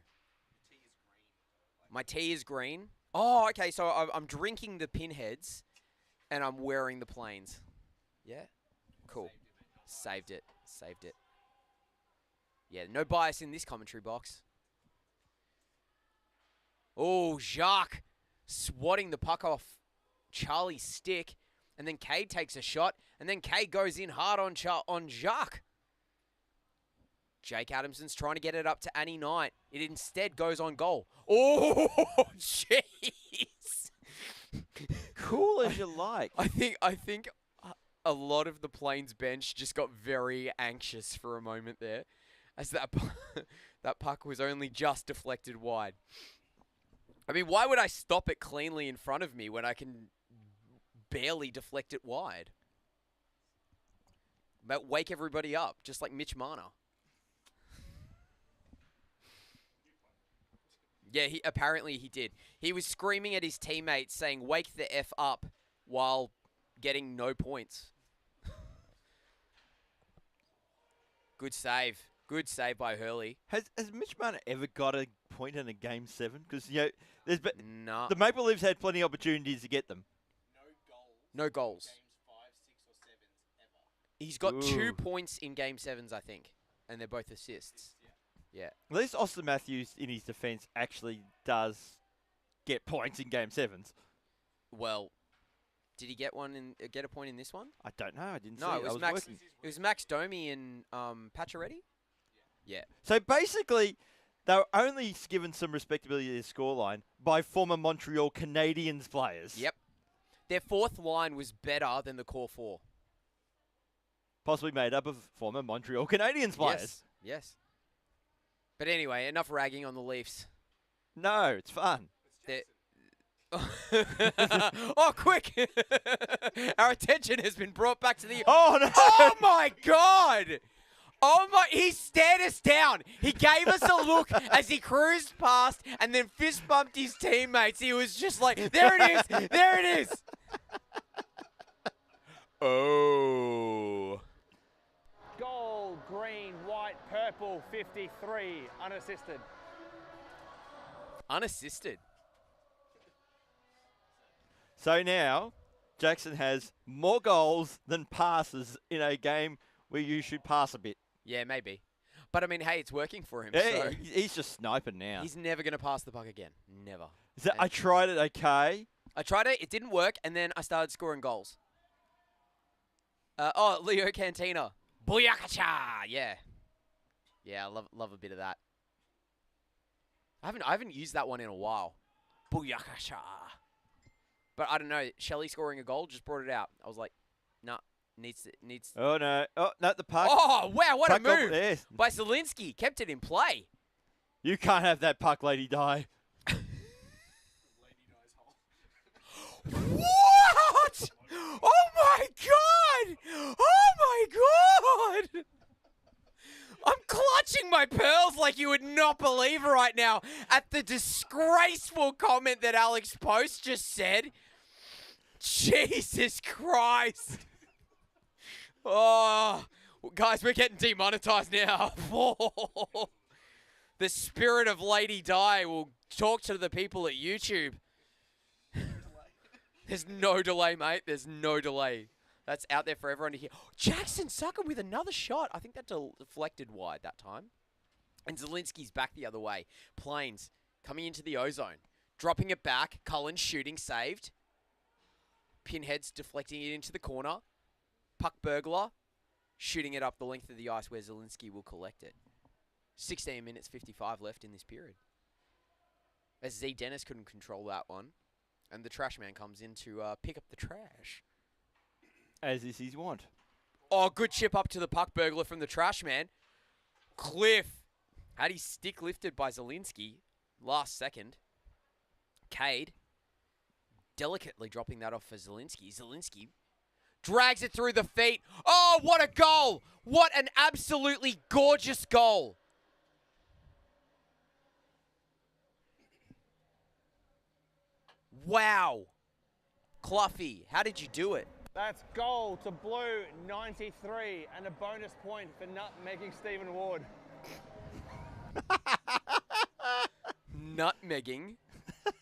My tea is green. Oh, okay. So I'm drinking the Pinheads, and I'm wearing the Plains. Yeah. Cool. Saved it. Saved it. Yeah. No bias in this commentary box. Oh, Jacques swatting the puck off Charlie's stick, and then Cade takes a shot, and then Cade goes in hard on Jacques. Jake Adamson's trying to get it up to Annie Knight. It instead goes on goal. Oh, jeez. Cool as you like. I think a lot of the Plains bench just got very anxious for a moment there, as that that puck was only just deflected wide. I mean, why would I stop it cleanly in front of me when I can barely deflect it wide? But wake everybody up, just like Mitch Marner. Yeah, apparently he did. He was screaming at his teammates saying, "Wake the F up," while getting no points. Good save. Good save by Hurley. Has Mitch Marner ever got a point in a Game 7? Because, you know, No. the Maple Leafs had plenty of opportunities to get them. No goals. He's got 2 Ooh. points in Game 7s, I think. And they're both assists. Yeah. At least Austin Matthews, in his defence, actually does get points in Game 7s. Well, did he get a point in this one? I don't know. I didn't see No, it. it was I was Max. working. It was Max Domi and Pacioretty. Yeah. So basically, they were only given some respectability to their scoreline by former Montreal Canadiens players. Yep. Their fourth line was better than the core four. Possibly made up of former Montreal Canadiens players. Yes. But anyway, enough ragging on the Leafs. No, it's fun. Oh, quick! Our attention has been brought back to the... Oh, no! Oh, my God! Oh, my... He stared us down. He gave us a look as he cruised past and then fist bumped his teammates. He was just like, there it is! There it is! Oh. Gold, green, white, purple, 53, unassisted. Unassisted. So now, Jackson has more goals than passes in a game where you should pass a bit. Yeah, maybe. But, I mean, hey, it's working for him. Yeah, So he's just sniping now. he's never going to pass the puck again. Never. I tried it okay. I tried it. It didn't work. And then I started scoring goals. Leo Cantina. Booyakacha! Yeah. Yeah, I love a bit of that. I haven't used that one in a while. Booyakacha. But I don't know. Shelley scoring a goal just brought it out. I was like, nah, needs. Oh, no. Oh, no, the puck. Oh, wow, what a Puck got move there. by Zielinski. Kept it in play. You can't have that puck, Lady Di. What? Oh my God! Oh my God! I'm clutching my pearls like you would not believe right now at the disgraceful comment that Alex Post just said. Jesus Christ. Oh, guys, we're getting demonetized now. The spirit of Lady Di will talk to the people at YouTube. There's no delay, mate. There's no delay. That's out there for everyone to hear. Jackson Sucker with another shot. I think that deflected wide that time. And Zielinski's back the other way. Plains coming into the ozone. Dropping it back. Cullen shooting, saved. Pinheads deflecting it into the corner. Puck burglar. Shooting it up the length of the ice where Zielinski will collect it. 16 minutes 55 left in this period. As Z Dennis couldn't control that one. And the trash man comes in to pick up the trash. As is his want. Oh, good chip up to the puck burglar from the trash man. Cliff had his stick lifted by Zielinski last second. Cade delicately dropping that off for Zielinski. Zielinski drags it through the feet. Oh, what a goal! What an absolutely gorgeous goal. Wow. Cluffy, how did you do it? That's goal to blue, 93, and a bonus point for nutmegging Stephen Ward. Nutmegging?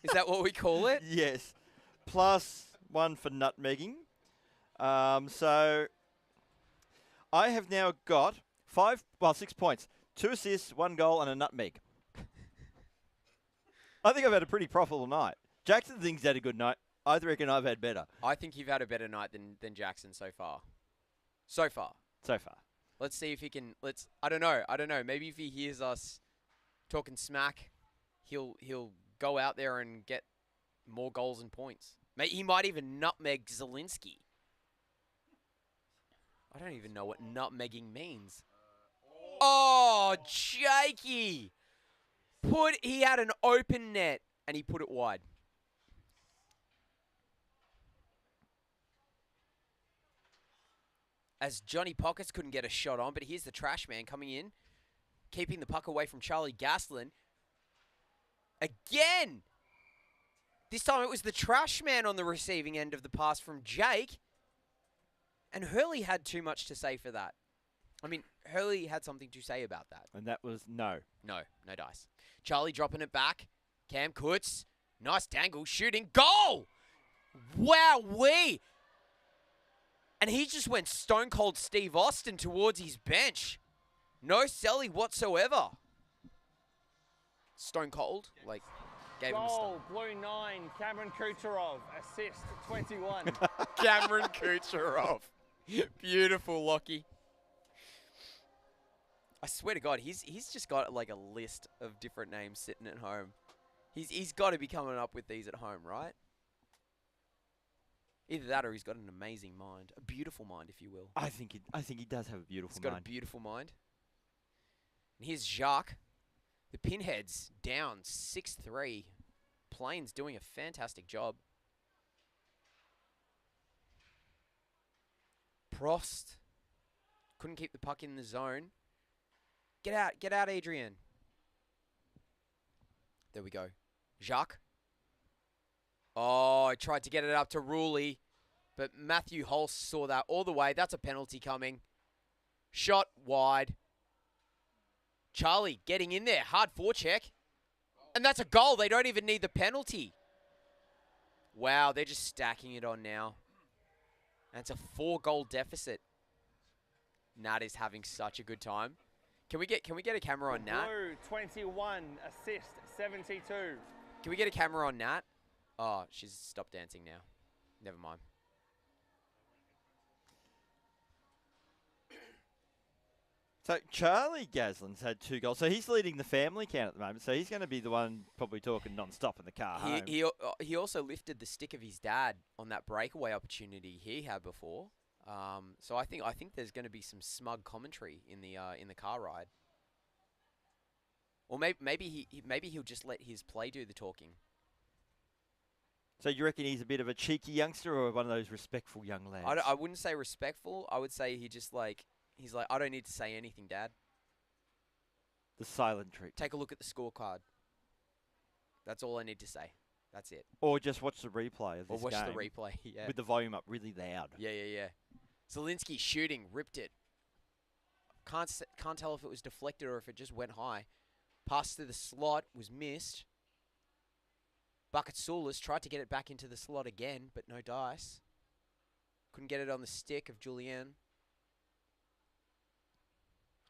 Is that what we call it? Yes. +1 for nutmegging. So I have now got 6 points. 2 assists, 1 goal, and a nutmeg. I think I've had a pretty profitable night. Jackson thinks he's had a good night. I reckon I've had better. I think you've had a better night than Jackson so far. So far. Let's see if he can. I don't know. Maybe if he hears us talking smack, he'll go out there and get more goals and points. He might even nutmeg Zielinski. I don't even know what nutmegging means. Oh, Jakey! He had an open net and he put it wide. As Johnny Pockets couldn't get a shot on, but here's the trash man coming in, keeping the puck away from Charlie Gaslin. Again! This time it was the trash man on the receiving end of the pass from Jake. And Hurley had too much to say for that. I mean, Hurley had something to say about that. And that was no. No dice. Charlie dropping it back. Cam Kutz. Nice dangle. Shooting. Goal! Wowee! And he just went stone cold Steve Austin towards his bench. No celly whatsoever. Stone cold. Like, gave him a Goal, stun. blue 9, Cameron Kucherov, assist 21. Cameron Kucherov. Beautiful, Lockie. I swear to God, he's just got like a list of different names sitting at home. He's got to be coming up with these at home, right? Either that or he's got an amazing mind. A beautiful mind, if you will. I think he does have a beautiful He's got a mind. beautiful mind. And here's Jacques. The Pinheads down 6-3. Plains doing a fantastic job. Prost couldn't keep the puck in the zone. Get out, Adrian. There we go. Jacques. Oh, I tried to get it up to Ruley, but Matthew Holst saw that all the way. That's a penalty coming. Shot wide. Charlie getting in there. Hard forecheck. And that's a goal. They don't even need the penalty. Wow, they're just stacking it on now. And it's a 4-goal deficit. Nat is having such a good time. Can we get a camera on Nat? Blue 21, assist 72. Can we get a camera on Nat? Oh, she's stopped dancing now. Never mind. So Charlie Gaslin's had 2 goals. So he's leading the family count at the moment. So he's going to be the one probably talking non-stop in the car home. He also lifted the stick of his dad on that breakaway opportunity he had before. So I think there's going to be some smug commentary in the car ride. Or maybe he'll just let his play do the talking. So you reckon he's a bit of a cheeky youngster or one of those respectful young lads? I wouldn't say respectful. I would say he's like, I don't need to say anything, Dad. The silent treatment. Take a look at the scorecard. That's all I need to say. That's it. Or just watch the replay of this Or watch game the replay, yeah. with the volume up really loud. Yeah. Zielinski shooting, ripped it. Can't tell if it was deflected or if it just went high. Pass through the slot, was missed. Bucketsoulis tried to get it back into the slot again, but no dice. Couldn't get it on the stick of Julianne.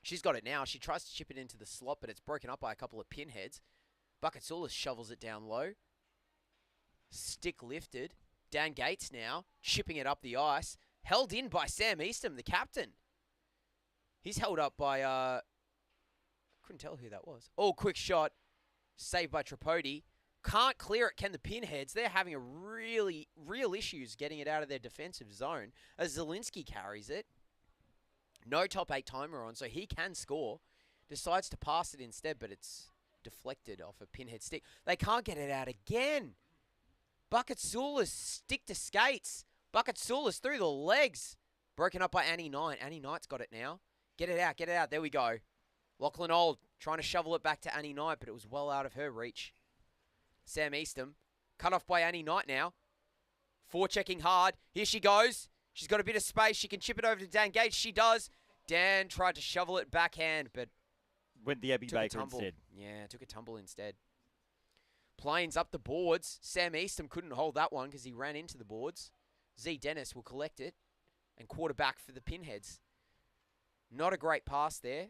She's got it now. She tries to chip it into the slot, but it's broken up by a couple of pinheads. Bucketsoulis shovels it down low. Stick lifted. Dan Gates now, chipping it up the ice. Held in by Sam Eastham, the captain. He's held up by, couldn't tell who that was. Oh, quick shot. Saved by Tripodi. Can't clear it, can the Pinheads. They're having a real issues getting it out of their defensive zone as Zielinski carries it. No top 8 timer on, so he can score. Decides to pass it instead, but it's deflected off a Pinhead stick. They can't get it out again. Bucketsoulis stick to skates. Bucketsoulis through the legs. Broken up by Annie Knight. Annie Knight's got it now. Get it out. There we go. Lachlan Old trying to shovel it back to Annie Knight, but it was well out of her reach. Sam Eastham. Cut off by Annie Knight now. Forechecking hard. Here she goes. She's got a bit of space. She can chip it over to Dan Gates. She does. Dan tried to shovel it backhand, but went the Abby Baker instead. Yeah, took a tumble instead. Plains up the boards. Sam Eastham couldn't hold that one because he ran into the boards. Z Dennis will collect it and quarterback for the Pinheads. Not a great pass there.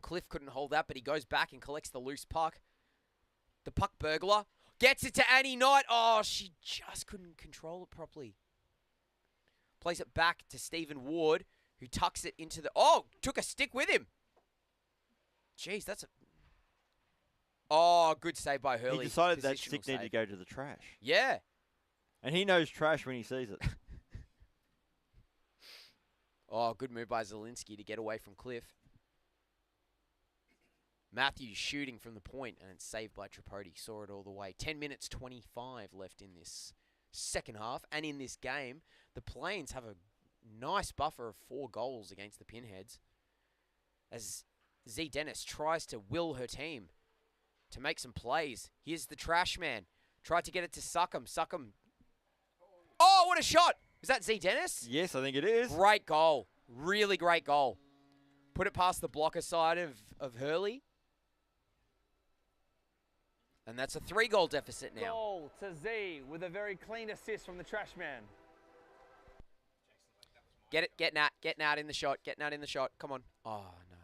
Cliff couldn't hold that, but he goes back and collects the loose puck. The puck burglar gets it to Annie Knight. Oh, she just couldn't control it properly. Plays it back to Stephen Ward, who tucks it into the... Oh, took a stick with him. Jeez, that's a... Oh, good save by Hurley. He decided that Positional stick needed to save. go to the trash. Yeah. And he knows trash when he sees it. Oh, good move by Zielinski to get away from Cliff. Matthews shooting from the point, and it's saved by Tripodi. Saw it all the way. 10 minutes 25 left in this second half. And in this game, the Plains have a nice buffer of 4 goals against the Pinheads. As Z Dennis tries to will her team to make some plays. Here's the trash man. Tried to get it to Suckham. Suckham. Oh, what a shot! Is that Z Dennis? Yes, I think it is. Great goal. Really great goal. Put it past the blocker side of Hurley. And that's a 3-goal deficit now. Goal to Z with a very clean assist from the trash man. Get Nat in the shot. Get Nat in the shot. Come on. Oh, no.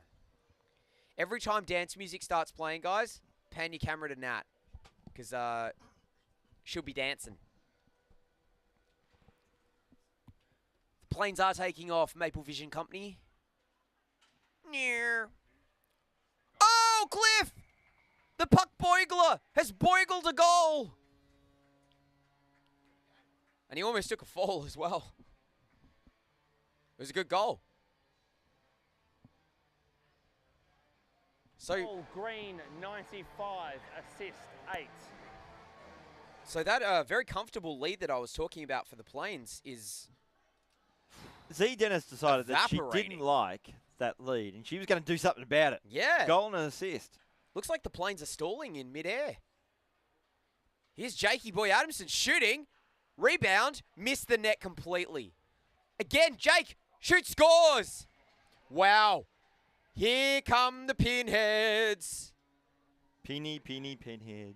Every time dance music starts playing, guys, pan your camera to Nat. Because she'll be dancing. The planes are taking off. Maple Vision Company. Near. Oh, Cliff! The puck boigler has boigled a goal. And he almost took a fall as well. It was a good goal. So Goal Green 95, assist 8. So that very comfortable lead that I was talking about for the Plains is Z Dennis decided that she evaporating. didn't like that lead, and she was going to do something about it. yeah. Goal and an assist. Looks like the Plains are stalling in midair. Here's Jakey Boy Adamson shooting. Rebound. Missed the net completely. Again, Jake. Shoot, scores. Wow. Here come the Pinheads. Pinheads.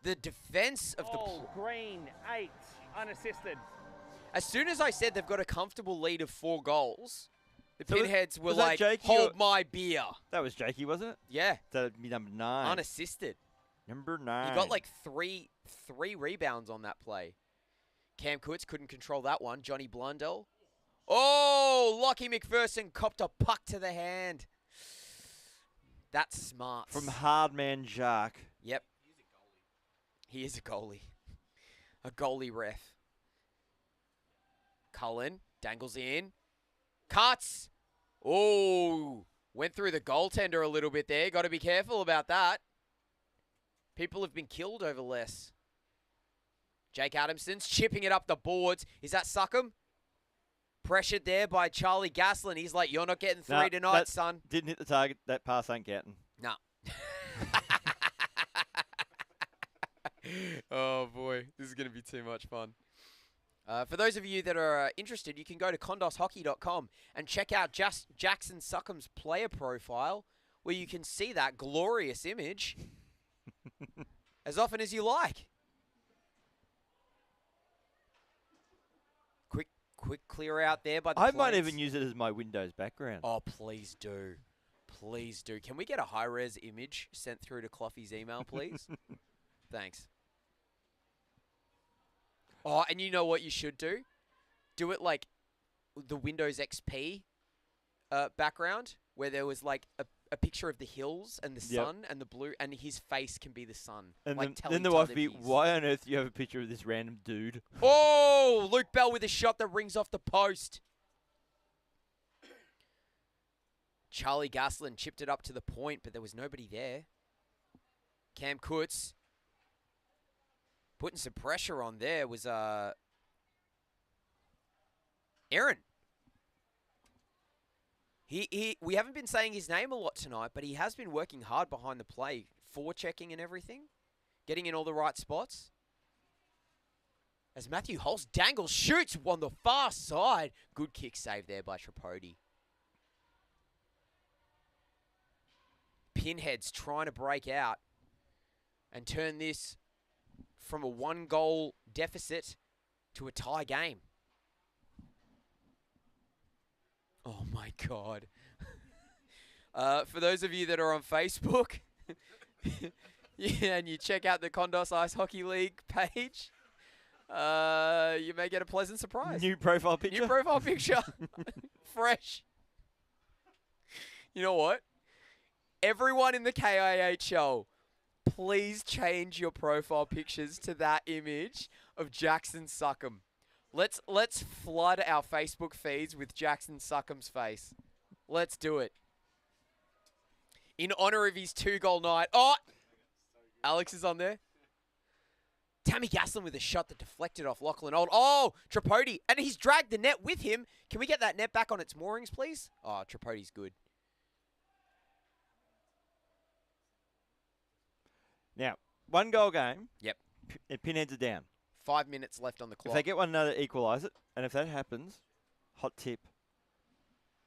The defense of Goal Green 8, unassisted. As soon as I said they've got a comfortable lead of 4 goals, the So Pinheads were was that like, Jakey hold or- my beer. That was Jakey, wasn't it? Yeah. That'd be number 9. Unassisted. Number 9. He got like three rebounds on that play. Cam Kutz couldn't control that one. Johnny Blundell. Oh, Lockie McPherson copped a puck to the hand. That's smart. From Hardman Jacques. Yep. He is a goalie. A goalie ref. Cullen dangles in. Cuts. Oh, went through the goaltender a little bit there. Got to be careful about that. People have been killed over less. Jake Adamson's chipping it up the boards. Is that Suckham? Pressured there by Charlie Gaslin. He's like, you're not getting 3 Nah, tonight, that son. Didn't hit the target. That pass ain't getting. No. Oh, boy. This is going to be too much fun. For those of you that are interested, you can go to kondoshockey.com and check out Jackson Suckham's player profile, where you can see that glorious image as often as you like. Quick clear out there by the I might Plains. even use it as my Windows background. Oh, please do. Please do. Can we get a high-res image sent through to Cloughy's email, please? Thanks. Oh, and you know what you should do? Do it like the Windows XP background, where there was like a picture of the hills and the sun and the blue, and his face can be the sun. And like then the wife be, Teletubbies. why on earth do you have a picture of this random dude? Oh, Luke Bell with a shot that rings off the post. Charlie Gaslin chipped it up to the point, but there was nobody there. Cam Kutz putting some pressure on there was Aaron. We haven't been saying his name a lot tonight, but he has been working hard behind the play, forechecking and everything, getting in all the right spots. As Matthew Holst dangles, shoots on the far side. Good kick save there by Tripodi. Pinheads trying to break out and turn this from a 1-goal deficit to a tie game. Oh my God. For those of you that are on Facebook, yeah, and you check out the Kondos Ice Hockey League page, you may get a pleasant surprise. New profile picture? New profile picture. Fresh. You know what? Everyone in the KIHL, please change your profile pictures to that image of Jackson Suckham. Let's flood our Facebook feeds with Jackson Suckham's face. Let's do it. In honor of his 2-goal night. Oh! Alex is on there. Tammy Gaslin with a shot that deflected off Lachlan Old. Oh, Tripodi. And he's dragged the net with him. Can we get that net back on its moorings, please? Oh, Tripodi's good. Now, 1-goal game. Yep. Pinheads are down. 5 minutes left on the clock. If they get one another, equalise it. And if that happens, hot tip,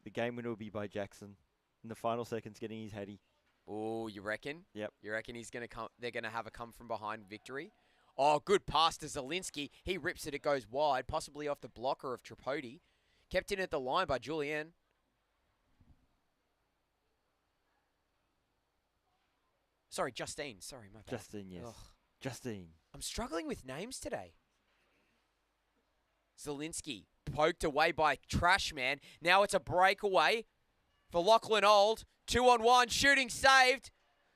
the game winner will be by Jackson in the final seconds getting his heady. Oh, you reckon? Yep. You reckon he's gonna come? They're gonna have a come from behind victory. Oh, good pass to Zielinski. He rips it. It goes wide, possibly off the blocker of Tripodi. Kept in at the line by Julian. Sorry, Justine. Sorry, my bad. Justine, yes. Ugh. Justine. I'm struggling with names today. Zielinski poked away by Trashman. Now it's a breakaway for Lachlan Old. 2-on-1, shooting saved.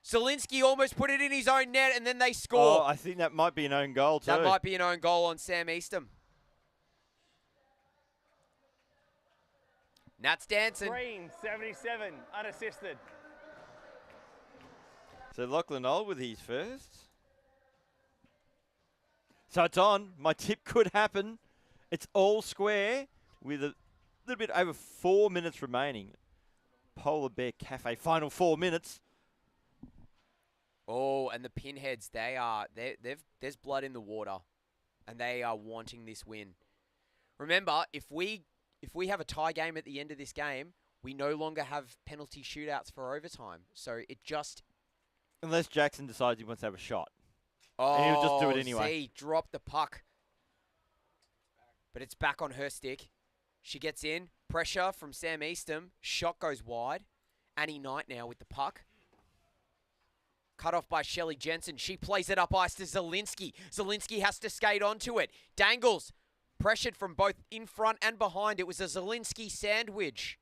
Zielinski almost put it in his own net, and then they score. Oh, I think that might be an own goal too. That might be an own goal on Sam Eastham. Nats dancing. Green, 77, unassisted. So Lachlan Old with his first. So it's on. My tip could happen. It's all square with a little bit over 4 minutes remaining. Polar Bear Cafe, final 4 minutes. Oh, and the Pinheads, there's blood in the water, and they are wanting this win. Remember, if we have a tie game at the end of this game, we no longer have penalty shootouts for overtime. So it just... Unless Jackson decides he wants to have a shot. Oh, and he'll just do it anyway. See, dropped the puck. But it's back on her stick. She gets in. Pressure from Sam Eastham. Shot goes wide. Annie Knight now with the puck. Cut off by Shelley Jensen. She plays it up ice to Zielinski. Zielinski has to skate onto it. Dangles. Pressured from both in front and behind. It was a Zielinski sandwich.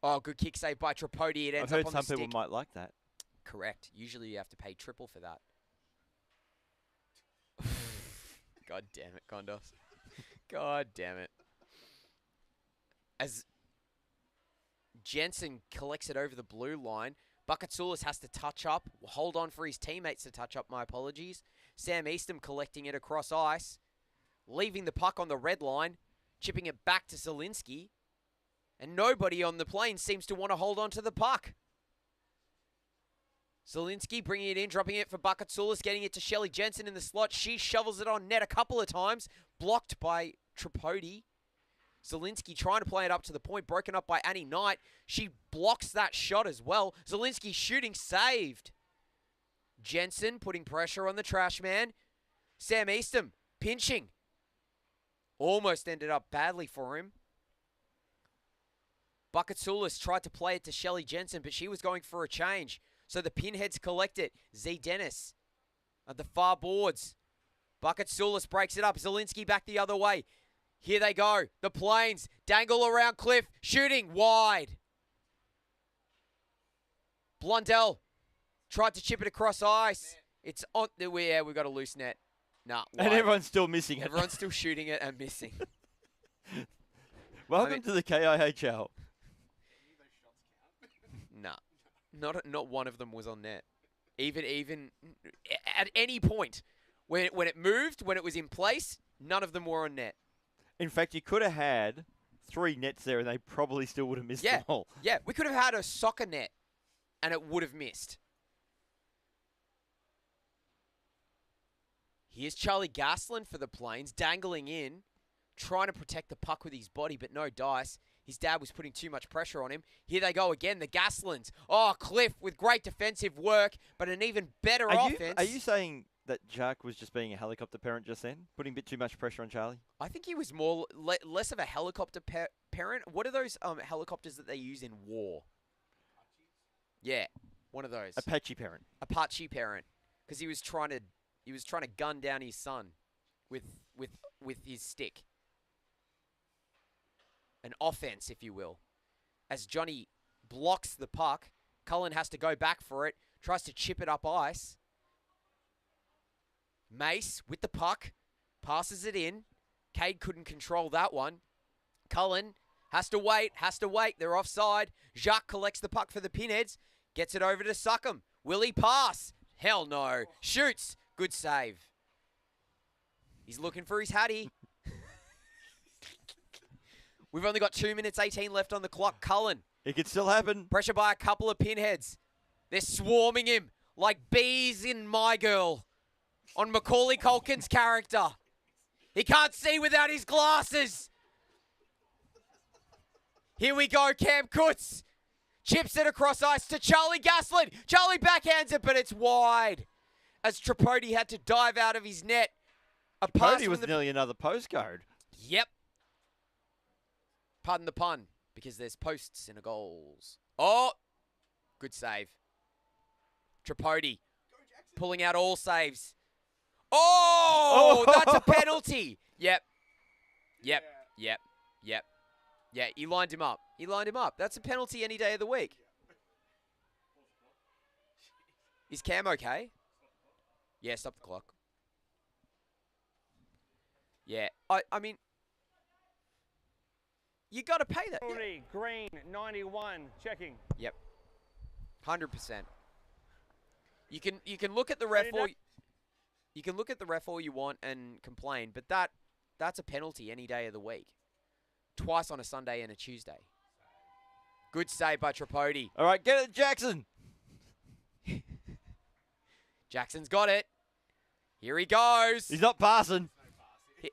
Oh, good kick save by Tripodi. It ends I've up heard on some the stick. people might like that. Correct. Usually you have to pay triple for that. God damn it, Kondos. God damn it. As Jensen collects it over the blue line, Bucketsoulis has to touch up, hold on for his teammates to touch up, my apologies. Sam Eastham collecting it across ice, leaving the puck on the red line, chipping it back to Zielinski, and nobody on the plane seems to want to hold on to the puck. Zielinski bringing it in, dropping it for Bucketsoulis, getting it to Shelley Jensen in the slot. She shovels it on net a couple of times, blocked by Tripodi. Zielinski trying to play it up to the point, broken up by Annie Knight. She blocks that shot as well. Zielinski shooting, saved. Jensen putting pressure on the trash man. Sam Eastham pinching. Almost ended up badly for him. Bucketsoulis tried to play it to Shelley Jensen, but she was going for a change. So the Pinheads collect it. Z Dennis at the far boards. Bucketsoulis breaks it up. Zielinski back the other way. Here they go. The Plains dangle around Cliff. Shooting wide. Blundell tried to chip it across ice. It's on. Yeah, we've got a loose net. Nah. Wide. And everyone's still missing it. Everyone's still shooting it and missing. Welcome to the KIHL. Nah. Not one of them was on net. Even at any point. When it moved, when it was in place, none of them were on net. In fact, you could have had 3 nets there and they probably still would have missed them all. Yeah, we could have had a soccer net and it would have missed. Here's Charlie Gaslin for the Plains, dangling in, trying to protect the puck with his body, but no dice. His dad was putting too much pressure on him. Here they go again, the Gaslins. Oh, Cliff with great defensive work, but an even better offense. Are you saying that Jack was just being a helicopter parent just then? Putting a bit too much pressure on Charlie? I think he was less of a helicopter parent. What are those helicopters that they use in war? Yeah, one of those. Apache parent. Apache parent. Because he was trying to gun down his son with his stick. An offense, if you will. As Johnny blocks the puck, Cullen has to go back for it, tries to chip it up ice. Mace with the puck, passes it in. Cade couldn't control that one. Cullen has to wait. They're offside. Jacques collects the puck for the Pinheads. Gets it over to Suckham. Will he pass? Hell no. Shoots. Good save. He's looking for his hattie. We've only got 2 minutes 18 left on the clock. Cullen. It could still happen. Pressure by a couple of Pinheads. They're swarming him like bees in My Girl on Macaulay Culkin's character. He can't see without his glasses. Here we go, Cam Kutz. Chips it across ice to Charlie Gaslin. Charlie backhands it, but it's wide. As Tripodi had to dive out of his net. A pass Tripodi was nearly another postcode. Yep. Pardon the pun, because there's posts in a goals. Oh, good save. Tripodi pulling out all saves. Oh, that's a penalty. Yep. Yeah, he lined him up. That's a penalty any day of the week. Is Cam okay? Yeah, stop the clock. Yeah, I mean, you got to pay that. Penalty, green, 91, checking. Yep, 100%. You can look at the ref all you can look at the ref all you want and complain, but that's a penalty any day of the week. Twice on a Sunday and a Tuesday. Good save by Tripodi. All right, get it, Jackson. Jackson's got it. Here he goes. He's not passing.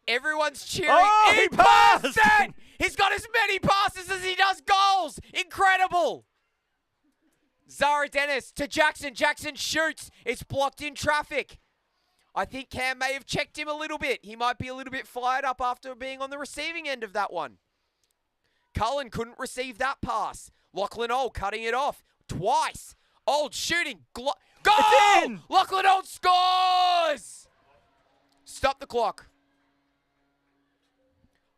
Everyone's cheering. Oh, he passed it! He's got as many passes as he does goals. Incredible. Zara Dennis to Jackson. Jackson shoots. It's blocked in traffic. I think Cam may have checked him a little bit. He might be a little bit fired up after being on the receiving end of that one. Cullen couldn't receive that pass. Lachlan Old cutting it off twice. Old shooting. Goal! It's in! Lachlan Old scores! Stop the clock.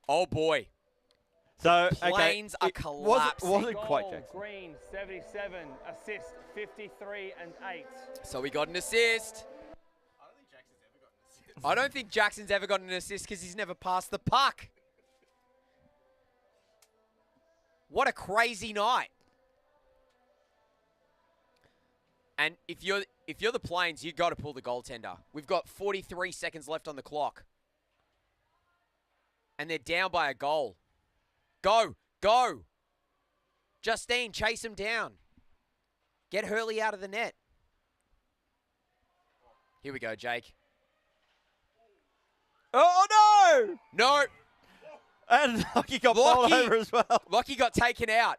Oh, boy. So, Planes are collapsing. Wasn't quite Goal, Jackson. green, 77, assist, 53 and 8. So we got an assist. I don't think Jackson's ever got an assist because he's never passed the puck. What a crazy night. And if you're the Plains, you've got to pull the goaltender. We've got 43 seconds left on the clock. And they're down by a goal. Go. Justine, chase him down. Get Hurley out of the net. Here we go, Jake. Oh, no! No. And Lucky got bowled over as well. Lucky got taken out.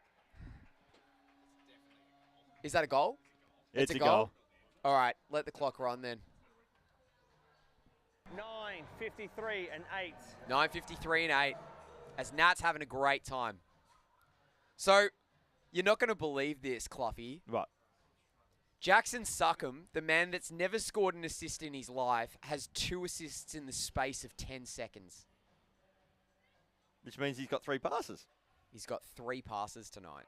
Is that a goal? It's a goal. All right, let the clock run then. 9:53 and 8. 9:53 and 8. As Nat's having a great time. So, you're not going to believe this, Cluffy. What? Jackson Suckham, the man that's never scored an assist in his life, has 2 assists in the space of 10 seconds. Which means he's got 3 passes. He's got 3 passes tonight.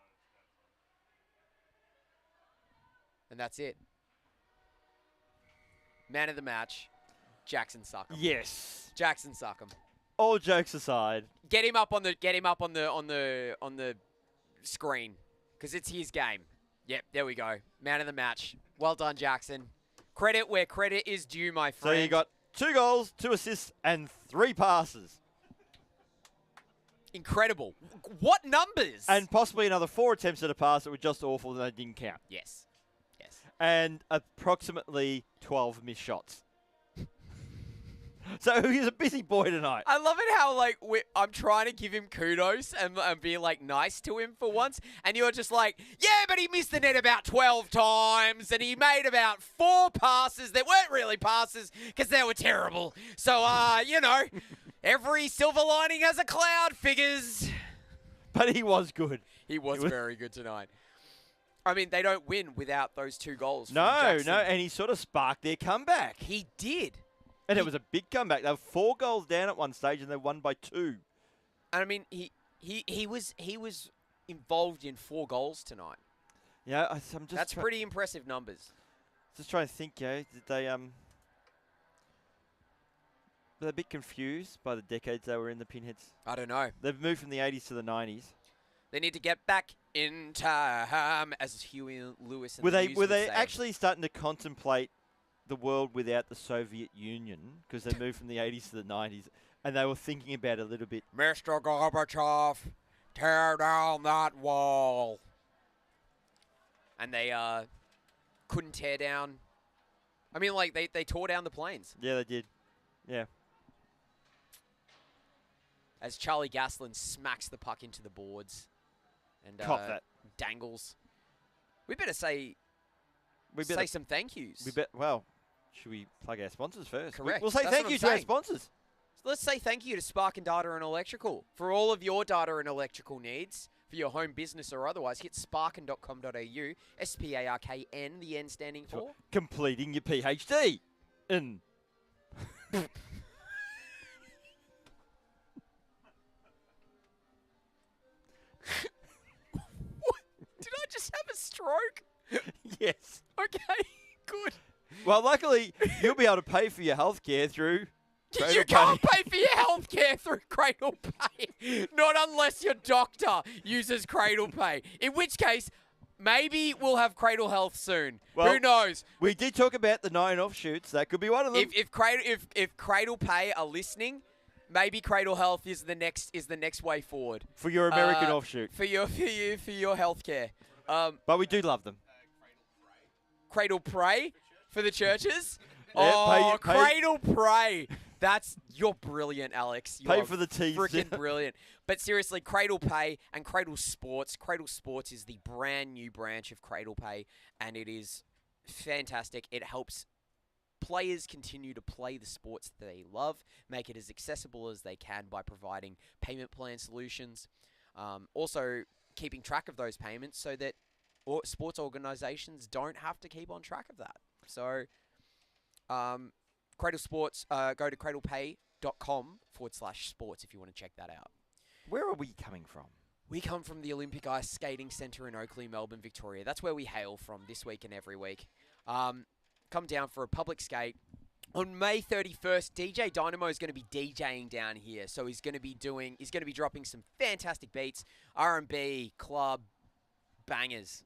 And that's it. Man of the match, Jackson Suckham. Yes. Jackson Suckham. All jokes aside. Get him up on the screen, because it's his game. Yep, there we go. Man of the match. Well done, Jackson. Credit where credit is due, my friend. So you got 2 goals, 2 assists, and 3 passes. Incredible. What numbers? And possibly another 4 attempts at a pass that were just awful and they didn't count. Yes. And approximately 12 missed shots. So he's a busy boy tonight. I love it how, like, I'm trying to give him kudos and be, like, nice to him for once. And you're just like, yeah, but he missed the net about 12 times. And he made about 4 passes that weren't really passes because they were terrible. So, you know, every silver lining has a cloud, figures. But he was good. He was very good tonight. I mean, they don't win without those 2 goals. No, Jackson. and he sort of sparked their comeback. He did. And it was a big comeback. They were 4 goals down at one stage and they won by 2. And I mean, he was involved in 4 goals tonight. Yeah, I'm just. That's pretty impressive numbers. Just trying to think, did they They're a bit confused by the decades they were in, the Pinheads. I don't know. They've moved from the 80s to the 90s. They need to get back in time, as Huey Lewis and Were the they News were would they say. actually starting to contemplate the world without the Soviet Union, because they moved from the 80s to the 90s, and they were thinking about it a little bit. Mr. Gorbachev, tear down that wall. And they couldn't tear down. I mean, like, they tore down the planes. Yeah, they did. Yeah. As Charlie Gaslin smacks the puck into the boards. And Cop that. dangles. We better say We better, some thank yous. well, should we plug our sponsors first? Correct. We'll say That's thank what you I'm to our saying. sponsors. Let's say thank you to Spark and Data and Electrical. For all of your data and electrical needs, for your home business or otherwise, hit sparkin.com.au, SPARKN, the N standing for. Completing your PhD. In. Did I just have a stroke? Yes. Okay, good. Well, luckily, you'll be able to pay for your healthcare through. You can't pay for your health care through Cradle Pay. Not unless your doctor uses Cradle Pay. In which case, maybe we'll have Cradle Health soon. Well, who knows? We did talk about the 9 offshoots. That could be one of them. If Cradle Pay are listening, maybe Cradle Health is the next way forward. For your American offshoot. For your healthcare. But we do love them. Cradle Pray for the churches. Yeah, pay- Cradle Pray. You're brilliant, Alex. Pay for the teas. Freaking brilliant. But seriously, Cradle Pay and Cradle Sports. Cradle Sports is the brand new branch of Cradle Pay, and it is fantastic. It helps players continue to play the sports that they love, make it as accessible as they can by providing payment plan solutions. Also, keeping track of those payments so that sports organizations don't have to keep on track of that. So, Cradle Sports, go to cradlepay.com/sports if you want to check that out. Where are we coming from? We come from the Olympic Ice Skating Centre in Oakley, Melbourne, Victoria. That's where we hail from this week and every week. Come down for a public skate. On May 31st, DJ Dynamo is going to be DJing down here. So he's going to be dropping some fantastic beats, R&B, club, bangers.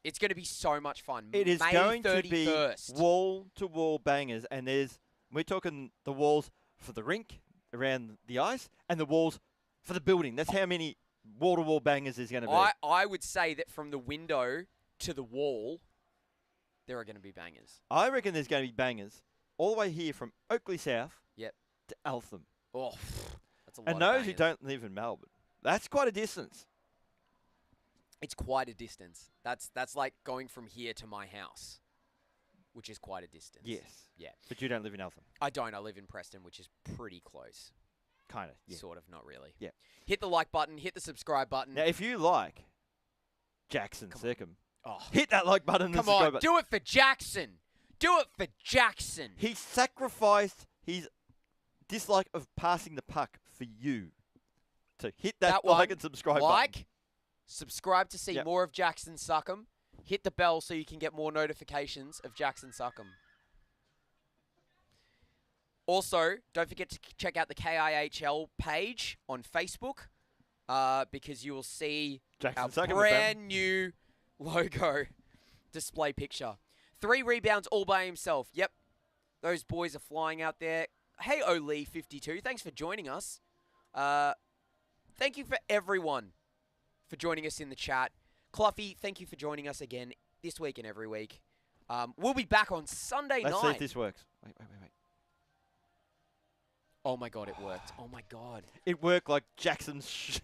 It's going to be so much fun. It is May going 31st. to be wall-to-wall bangers, and we're talking the walls for the rink around the ice and the walls for the building. That's how many wall-to-wall bangers there's going to be. I would say that from the window to the wall, there are going to be bangers. I reckon there's going to be bangers all the way here from Oakley South to Eltham. Oh, that's a lot And of those bangers. who don't live in Melbourne, that's quite a distance. It's quite a distance. That's like going from here to my house, which is quite a distance. Yes. Yeah. But you don't live in Eltham. I don't. I live in Preston, which is pretty close. Kind of. Yeah. Sort of, not really. Yeah. Hit the like button. Hit the subscribe button. Now, if you like Jackson Circum, Oh, hit that like button and come subscribe on. button. Do it for Jackson. Do it for Jackson. He sacrificed his dislike of passing the puck for you. So hit that like and subscribe button. Subscribe to see more of Jackson Suckham. Hit the bell so you can get more notifications of Jackson Suckham. Also, don't forget to check out the KIHL page on Facebook because you will see Jackson our Suckham brand new logo display picture. 3 rebounds all by himself. Yep, those boys are flying out there. Hey, Oli52, thanks for joining us. Thank you for everyone for joining us in the chat. Cluffy, thank you for joining us again this week and every week. We'll be back on Sunday night. Let's see if this works. Wait. Oh my God, it worked. Oh my God. It worked like Jackson's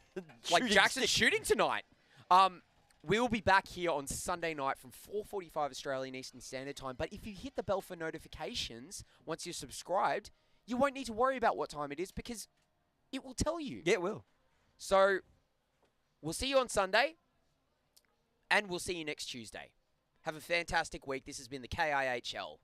like Jackson's shooting tonight. We'll be back here on Sunday night from 4:45 Australian Eastern Standard Time. But if you hit the bell for notifications once you're subscribed, you won't need to worry about what time it is because it will tell you. Yeah, it will. So we'll see you on Sunday and we'll see you next Tuesday. Have a fantastic week. This has been the KIHL.